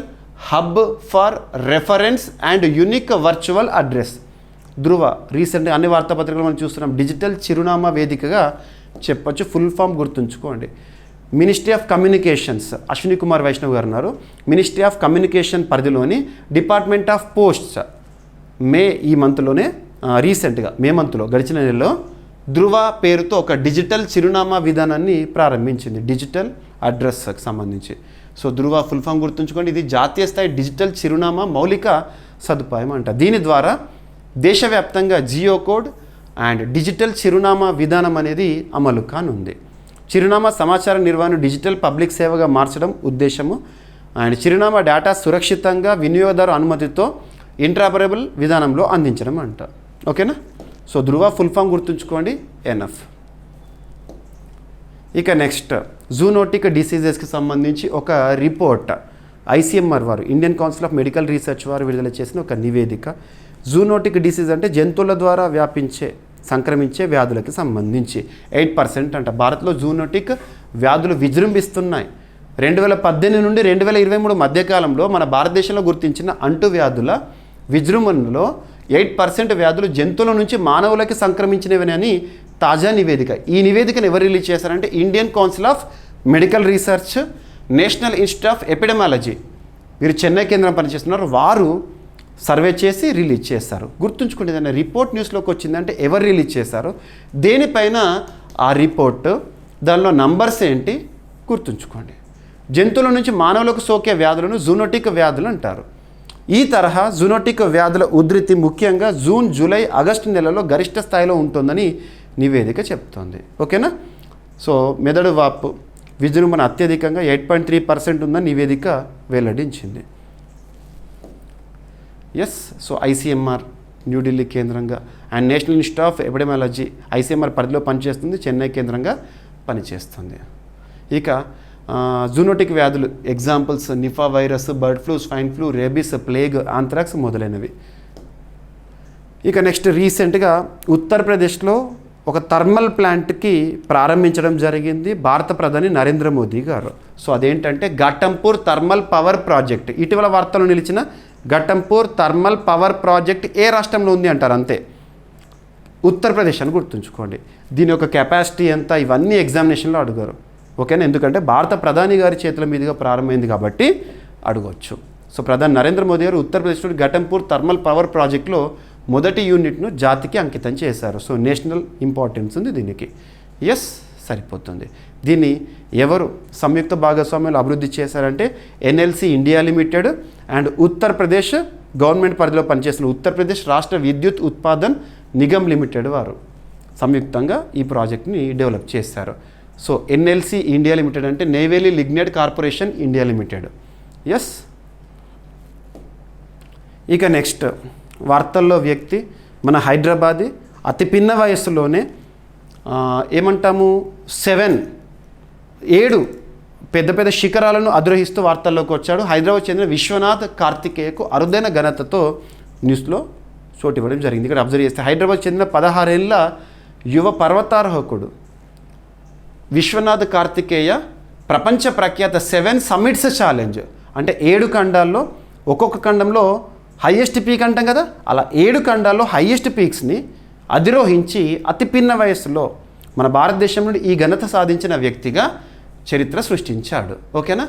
hub for reference and unique virtual address. Dhruva రీసెంట్గా అన్ని వార్తాపత్రికలు మనం చూస్తున్నాం, డిజిటల్ చిరునామా వేదికగా చెప్పచ్చు. ఫుల్ ఫామ్ గుర్తుంచుకోండి. Ministry of communications, Ashwini Kumar Vaishnaw garu ఉన్నారు. మినిస్ట్రీ ఆఫ్ కమ్యూనికేషన్ పరిధిలోని డిపార్ట్మెంట్ ఆఫ్ పోస్ట్స్ ఈ మంత్లోనే రీసెంట్గా మే మంత్లో గడిచిన నెలలో ధృవ పేరుతో ఒక డిజిటల్ చిరునామా విధానాన్ని ప్రారంభించింది, డిజిటల్ అడ్రస్కి సంబంధించి. సో ధృవ ఫుల్ ఫామ్ గుర్తుంచుకోండి. ఇది జాతీయ స్థాయి డిజిటల్ చిరునామా మౌలిక సదుపాయం అంట. దీని ద్వారా దేశవ్యాప్తంగా జియో కోడ్ అండ్ డిజిటల్ చిరునామా విధానం అనేది అమలు కానుంది. చిరునామా సమాచార నిర్వహణ డిజిటల్ పబ్లిక్ సేవగా మార్చడం ఉద్దేశము. అండ్ చిరునామా డేటా సురక్షితంగా వినియోగదారు అనుమతితో ఇంటరాపరబుల్ విధానంలో అందించడం అంట. ఓకేనా? సో ధృవ ఫుల్ ఫామ్ గుర్తుంచుకోండి, ఎన్ఎఫ్. ఇక నెక్స్ట్ జూనోటిక్ డిసీజెస్కి సంబంధించి ఒక రిపోర్ట్ ఐసీఎంఆర్ వారు, Indian council of medical research వారు విడుదల చేసిన ఒక నివేదిక. జూనోటిక్ డిసీజ్ అంటే జంతువుల ద్వారా సంక్రమించే వ్యాధులకి సంబంధించి 8% అంట. భారత్లో జూనోటిక్ వ్యాధులు విజృంభిస్తున్నాయి. 2018 నుండి 2023 మధ్యకాలంలో మన భారతదేశంలో గుర్తించిన అంటువ్యాధుల విజృంభణలో 8% వ్యాధులు జంతువుల నుంచి మానవులకి సంక్రమించినవని తాజా నివేదిక. ఈ నివేదికను ఎవరు రిలీజ్ చేశారంటే Indian council of medical research, national institute of epidemiology, వీరు చెన్నై కేంద్రం పనిచేస్తున్నారు, వారు సర్వే చేసి రిలీజ్ చేస్తారు. గుర్తుంచుకోండి, ఏదైనా రిపోర్ట్ న్యూస్లోకి వచ్చిందంటే ఎవరు రిలీజ్ చేశారు, దేనిపైన ఆ రిపోర్ట్, దానిలో నంబర్స్ ఏంటి గుర్తుంచుకోండి. జంతువుల నుంచి మానవులకు సోకే వ్యాధులను జూనోటిక్ వ్యాధులు అంటారు. ఈ తరహా జూనోటిక్ వ్యాధుల ఉధృతి ముఖ్యంగా జూన్, జూలై, ఆగస్టు నెలలో గరిష్ట స్థాయిలో ఉంటుందని నివేదిక చెప్తోంది. ఓకేనా? సో మెదడు వాపు విజృంభణ అత్యధికంగా 8.3% ఉందని నివేదిక వెల్లడించింది. ఎస్, సో ఐసీఎంఆర్ న్యూఢిల్లీ కేంద్రంగా and national institute of epidemiology ICMR పరిధిలో పనిచేస్తుంది, చెన్నై కేంద్రంగా పనిచేస్తుంది. ఇక జూనోటిక్ వ్యాధులు examples Nipah virus, bird flu, swine flu, rabies, plague, anthrax మొదలైనవి. ఇక నెక్స్ట్ రీసెంట్గా ఉత్తరప్రదేశ్లో ఒక థర్మల్ ప్లాంట్కి ప్రారంభించడం జరిగింది భారత ప్రధాని నరేంద్ర మోదీ గారు. సో అదేంటంటే ఘటంపూర్ థర్మల్ పవర్ ప్రాజెక్ట్. ఇటీవల వార్తలు నిలిచిన ఘటంపూర్ థర్మల్ పవర్ ప్రాజెక్ట్ ఏ రాష్ట్రంలో ఉంది అంటారు, అంతే, ఉత్తరప్రదేశ్ అని గుర్తుంచుకోండి. దీని యొక్క కెపాసిటీ ఎంత, ఇవన్నీ ఎగ్జామినేషన్లో అడుగుతారు. ఓకేనా? ఎందుకంటే భారత ప్రధాని గారి చేతుల మీదుగా ప్రారంభమైంది కాబట్టి అడగవచ్చు. సో ప్రధాని నరేంద్ర మోదీ గారు ఉత్తరప్రదేశ్లో ఘటంపూర్ థర్మల్ పవర్ ప్రాజెక్ట్లో మొదటి యూనిట్ను జాతికి అంకితం చేశారు. సో నేషనల్ ఇంపార్టెన్స్ ఉంది దీనికి. ఎస్, సరిపోతుంది. దీన్ని ఎవరు సంయుక్త భాగస్వామ్యాలు అభివృద్ధి చేశారంటే NLC India limited and Uttar Pradesh government పరిధిలో పనిచేసిన ఉత్తరప్రదేశ్ రాష్ట్ర విద్యుత్ ఉత్పాదన్ నిగమ్ లిమిటెడ్ వారు సంయుక్తంగా ఈ ప్రాజెక్ట్ని డెవలప్ చేశారు. సో ఎన్ఎల్సి ఇండియా లిమిటెడ్ అంటే Neyveli lignite corporation India limited. Yes, ఇక నెక్స్ట్ వార్తల్లో వ్యక్తి మన హైదరాబాదీ అతి పిన్న వయస్సులోనే ఏమంటాము 7 పెద్ద పెద్ద శిఖరాలను అధిరోహిస్తూ వార్తల్లోకి వచ్చాడు. హైదరాబాద్ చెందిన విశ్వనాథ్ కార్తికేయకు అరుదైన ఘనతతో న్యూస్లో చోటు ఇవ్వడం జరిగింది. ఇక్కడ అబ్జర్వ్ చేస్తే హైదరాబాద్ చెందిన 16 ఏళ్ల యువ పర్వతారోహకుడు విశ్వనాథ్ కార్తికేయ ప్రపంచ ప్రఖ్యాత 7 సమ్మిట్స్ ఛాలెంజ్ అంటే 7 ఖండాల్లో, ఒక్కొక్క ఖండంలో హైయెస్ట్ పీక్ అంటాం కదా, అలా 7 ఖండాల్లో హైయెస్ట్ పీక్స్ని అధిరోహించి అతి పిన్న వయస్సులో మన భారతదేశం నుండి ఈ ఘనత సాధించిన వ్యక్తిగా చరిత్ర సృష్టించాడు. ఓకేనా?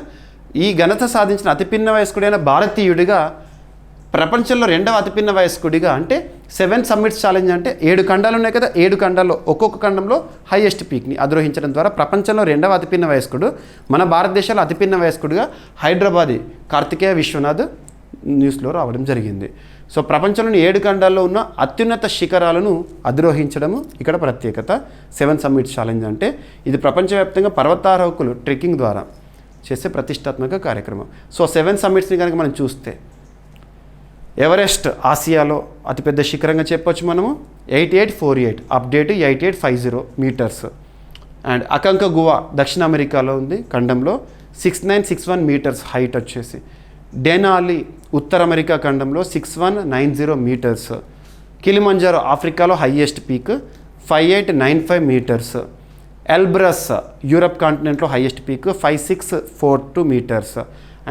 ఈ ఘనత సాధించిన అతి పిన్న వయస్కుడైన భారతీయుడిగా, ప్రపంచంలో 2వ అతిపిన్న వయస్కుడిగా, అంటే 7 సమ్మిట్స్ ఛాలెంజ్ అంటే 7 ఖండాలు ఉన్నాయి కదా, 7 ఖండాల్లో ఒక్కొక్క ఖండంలో హైయెస్ట్ పీక్ని అధిరోహించడం ద్వారా ప్రపంచంలో 2వ అతిపిన్న వయస్కుడు, మన భారతదేశంలో అతిపిన్న వయస్కుడిగా హైదరాబాదీ కార్తికేయ విశ్వనాథ్ న్యూస్లో రావడం జరిగింది. సో ప్రపంచంలోని 7 ఖండాల్లో ఉన్న అత్యున్నత శిఖరాలను అధిరోహించడము ఇక్కడ ప్రత్యేకత. 7 సమ్మిట్స్ ఛాలెంజ్ అంటే ఇది ప్రపంచవ్యాప్తంగా పర్వతారోహకులు ట్రెక్కింగ్ ద్వారా చేసే ప్రతిష్టాత్మక కార్యక్రమం. సో 7 సమ్మిట్స్ని కనుక మనం చూస్తే ఎవరెస్ట్ ఆసియాలో అతిపెద్ద శిఖరంగా చెప్పొచ్చు మనము, 8848, అప్డేట్ 8850 మీటర్స్. అండ్ అకంకగువా దక్షిణ అమెరికాలో ఉంది ఖండంలో, 6961 మీటర్స్ హైట్ వచ్చేసి. డెనాలి ఉత్తర అమెరికా ఖండంలో 6190 మీటర్స్. కిలిమంజారో ఆఫ్రికాలో highest peak 5895 metres. Elbrus Europe కాంటినెంట్లో highest peak 5642 metres.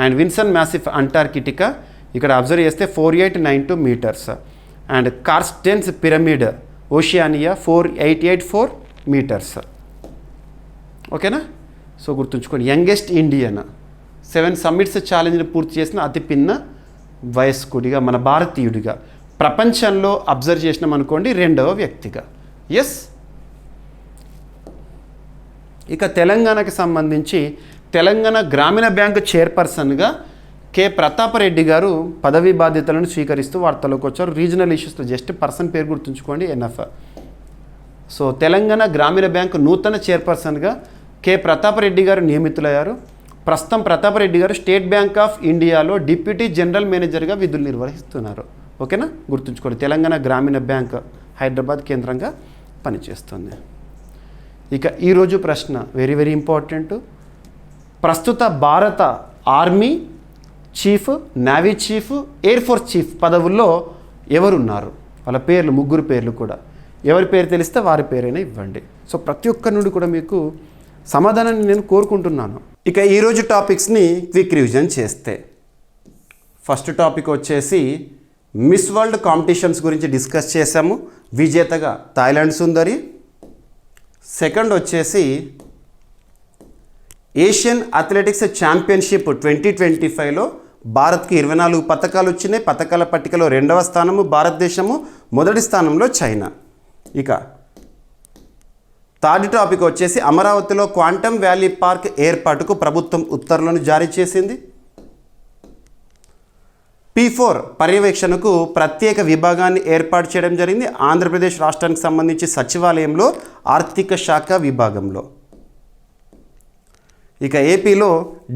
And Vinson Massif Antarctica ఇక్కడ అబ్జర్వ్ చేస్తే 4892 metres. And Carstensz Pyramid Oceania 4884 metres. ఓకేనా? సో గుర్తుంచుకోండి, యంగెస్ట్ ఇండియన్ 7 సమ్మిట్స్ ఛాలెంజ్ని పూర్తి చేసిన అతి పిన్న వయస్కుడిగా, మన భారతీయుడిగా, ప్రపంచంలో అబ్జర్వ్ చేసినాం అనుకోండి 2వ వ్యక్తిగా. ఎస్, ఇక తెలంగాణకి సంబంధించి తెలంగాణ గ్రామీణ బ్యాంకు చైర్పర్సన్గా కె ప్రతాపరెడ్డి గారు పదవీ బాధ్యతలను స్వీకరిస్తూ వార్తలోకి వచ్చారు. రీజనల్ ఇష్యూస్లో జస్ట్ పర్సన్ పేరు గుర్తుంచుకోండి, ఎన్ఎఫ్. సో తెలంగాణ గ్రామీణ బ్యాంకు నూతన చైర్పర్సన్గా కె ప్రతాపరెడ్డి గారు నియమితులయ్యారు. ప్రస్తుతం ప్రతాపరెడ్డి గారు స్టేట్ బ్యాంక్ ఆఫ్ ఇండియాలో డిప్యూటీ జనరల్ మేనేజర్గా విధులు నిర్వహిస్తున్నారు. ఓకేనా, గుర్తుంచుకోండి. తెలంగాణ గ్రామీణ బ్యాంక్ హైదరాబాద్ కేంద్రంగా పనిచేస్తుంది. ఇక ఈరోజు ప్రశ్న వెరీ వెరీ ఇంపార్టెంట్. ప్రస్తుత భారత army chief, navy chief, air force chief పదవుల్లో ఎవరున్నారు? వాళ్ళ పేర్లు, ముగ్గురు పేర్లు కూడా. ఎవరి పేరు తెలిస్తే వారి పేరైనా ఇవ్వండి. సో ప్రతి ఒక్కరి నుండి కూడా మీకు సమాధానాన్ని నేను కోరుకుంటున్నాను. ఇక ఈరోజు టాపిక్స్ని క్విక్ రివిజన్ చేస్తే, ఫస్ట్ టాపిక్ వచ్చేసి మిస్ వరల్డ్ కాంపిటీషన్స్ గురించి డిస్కస్ చేశాము. విజేతగా థాయిలాండ్ సుందరి. సెకండ్ వచ్చేసి ఏషియన్ అథ్లెటిక్స్ ఛాంపియన్షిప్ 2025లో భారత్కి 24 పథకాలు వచ్చినాయి. పథకాల పట్టికలో 2వ స్థానము భారతదేశము, మొదటి స్థానంలో చైనా. ఇక థర్డ్ టాపిక్ వచ్చేసి అమరావతిలో క్వాంటమ్ వ్యాలీ పార్క్ ఏర్పాటుకు ప్రభుత్వం ఉత్తర్వులను జారీ చేసింది. P4 పర్యవేక్షణకు ప్రత్యేక విభాగాన్ని ఏర్పాటు చేయడం జరిగింది ఆంధ్రప్రదేశ్ రాష్ట్రానికి సంబంధించి సచివాలయంలో ఆర్థిక శాఖ విభాగంలో. ఇక ఏపీలో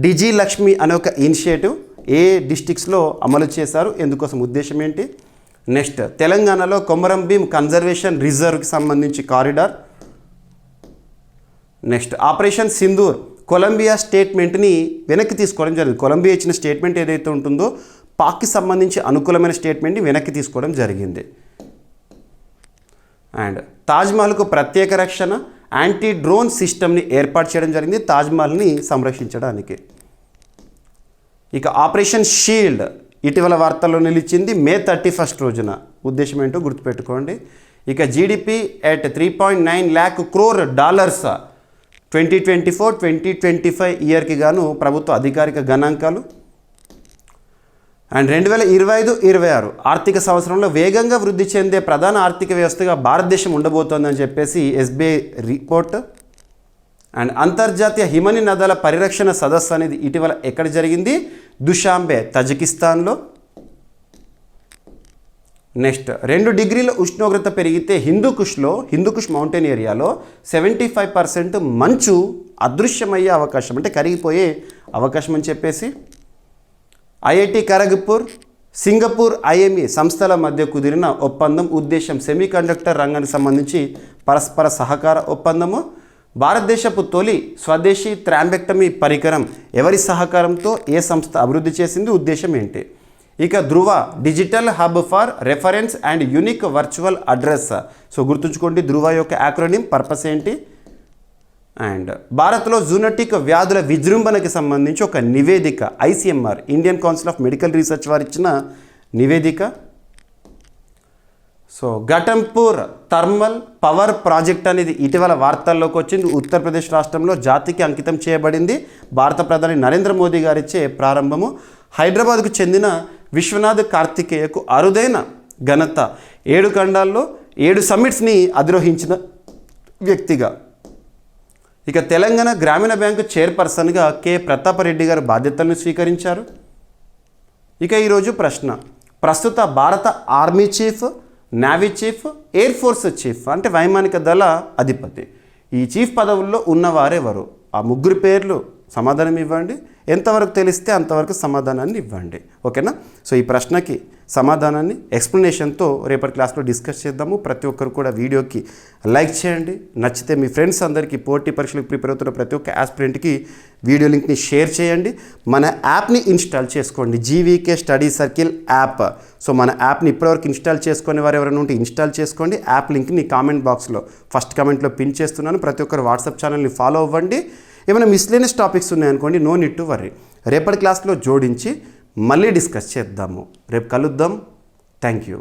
డిజి లక్ష్మి అనే ఒక ఇనిషియేటివ్ ఏ డిస్ట్రిక్ట్స్లో అమలు చేశారు, ఎందుకోసం, ఉద్దేశం ఏంటి? నెక్స్ట్ తెలంగాణలో కొమరం భీం కన్జర్వేషన్ రిజర్వ్కి సంబంధించి corridor. Next operation Sindoor Colombia స్టేట్మెంట్ని వెనక్కి తీసుకోవడం జరిగింది. కొలంబియా ఇచ్చిన స్టేట్మెంట్ ఏదైతే ఉంటుందో పాక్కి సంబంధించి అనుకూలమైన స్టేట్మెంట్ని వెనక్కి తీసుకోవడం జరిగింది. అండ్ తాజ్మహల్కు ప్రత్యేక రక్షణ యాంటీ డ్రోన్ సిస్టమ్ని ఏర్పాటు చేయడం జరిగింది తాజ్మహల్ని సంరక్షించడానికి. ఇక ఆపరేషన్ షీల్డ్ ఇటీవల వార్తల్లో నిలిచింది మే 31 రోజున. ఉద్దేశం ఏంటో గుర్తుపెట్టుకోండి. ఇక GDP at 3.9 lakh crore dollars 2024-2025 ఇయర్కి గాను ప్రభుత్వ అధికారిక గణాంకాలు. అండ్ 2025-26 ఆర్థిక సంవత్సరంలో వేగంగా వృద్ధి చెందే ప్రధాన ఆర్థిక వ్యవస్థగా భారతదేశం ఉండబోతోందని చెప్పేసి ఎస్బీఐ రిపోర్ట్. అండ్ అంతర్జాతీయ హిమని నదుల పరిరక్షణ సదస్సు అనేది ఇటీవల ఎక్కడ జరిగింది? దుషాంబే, తజికిస్తాన్లో. నెక్స్ట్ 2 డిగ్రీల ఉష్ణోగ్రత పెరిగితే హిందూకుష్ మౌంటైన్ ఏరియాలో 75% మంచు అదృశ్యమయ్యే అవకాశం, అంటే కరిగిపోయే అవకాశం అని చెప్పేసి ఐఐటి ఖరగ్పూర్, సింగపూర్ ఐఎంఈ సంస్థల మధ్య కుదిరిన ఒప్పందం. ఉద్దేశం సెమీకండక్టర్ రంగానికి సంబంధించి పరస్పర సహకార ఒప్పందము. భారతదేశపు తొలి స్వదేశీ థ్రాంబెక్టమీ పరికరం ఎవరి సహకారంతో ఏ సంస్థ అభివృద్ధి చేసింది? ఉద్దేశం ఏంటి? ఇక Dhruva digital hub for reference and unique virtual address. So గుర్తుంచుకోండి ధృవ యొక్క యాక్రోనిమ్, పర్పస్ ఏంటి? అండ్ భారత్లో జూనోటిక్ వ్యాధుల విజృంభణకి సంబంధించి ఒక నివేదిక ICMR Indian council of medical research వారు ఇచ్చిన నివేదిక. So Ghatampur thermal power project అనేది ఇటీవల వార్తల్లోకి వచ్చింది. ఉత్తరప్రదేశ్ రాష్ట్రంలో జాతికి అంకితం చేయబడింది. భారత ప్రధాని నరేంద్ర మోదీ గారిచే ప్రారంభము. హైదరాబాద్కు చెందిన విశ్వనాథ్ కార్తికేయకు అరుదైన ఘనత 7 ఖండాల్లో 7 సమ్మిట్స్ని అధిరోహించిన వ్యక్తిగా. ఇక తెలంగాణ గ్రామీణ బ్యాంకు చైర్పర్సన్గా కె ప్రతాపరెడ్డి గారు బాధ్యతలను స్వీకరించారు. ఇక ఈరోజు ప్రశ్న, ప్రస్తుత భారత army chief, navy chief, air force chief అంటే వైమానిక దళ అధిపతి, ఈ చీఫ్ పదవుల్లో ఉన్నవారెవరు? ఆ ముగ్గురు పేర్లు సమాధానం ఇవ్వండి. ఎంతవరకు తెలిస్తే అంతవరకు సమాధానాన్ని ఇవ్వండి. ఓకేనా? సో ఈ ప్రశ్నకి సమాధానాన్ని ఎక్స్ప్లెనేషన్తో రేపటి క్లాస్లో డిస్కస్ చేద్దాము. ప్రతి ఒక్కరు కూడా వీడియోకి లైక్ చేయండి. నచ్చితే మీ ఫ్రెండ్స్ అందరికీ, పోటీ పరీక్షలకు ప్రిపేర్ అవుతున్న ప్రతి ఒక్క ఆస్పిరెంట్కి వీడియో లింక్ని షేర్ చేయండి. మన యాప్ని ఇన్స్టాల్ చేసుకోండి, GVK study circle app. So మన యాప్ని ఇప్పటివరకు ఇన్స్టాల్ చేసుకునే వారు ఎవరైనా ఉంటే ఇన్స్టాల్ చేసుకోండి. యాప్ లింక్ని కామెంట్ బాక్స్లో ఫస్ట్ కామెంట్లో పిన్ చేస్తున్నాను. ప్రతి ఒక్కరు వాట్సాప్ ఛానల్ని ఫాలో అవ్వండి. ఏమైనా మిస్లేనియస్ టాపిక్స్ ఉన్నాయనుకోండి, నో నీడ్ టు వర్రీ, రేపటి క్లాస్లో జోడించి మళ్ళీ డిస్కస్ చేద్దాము. రేపు కలుద్దాం. Thank you.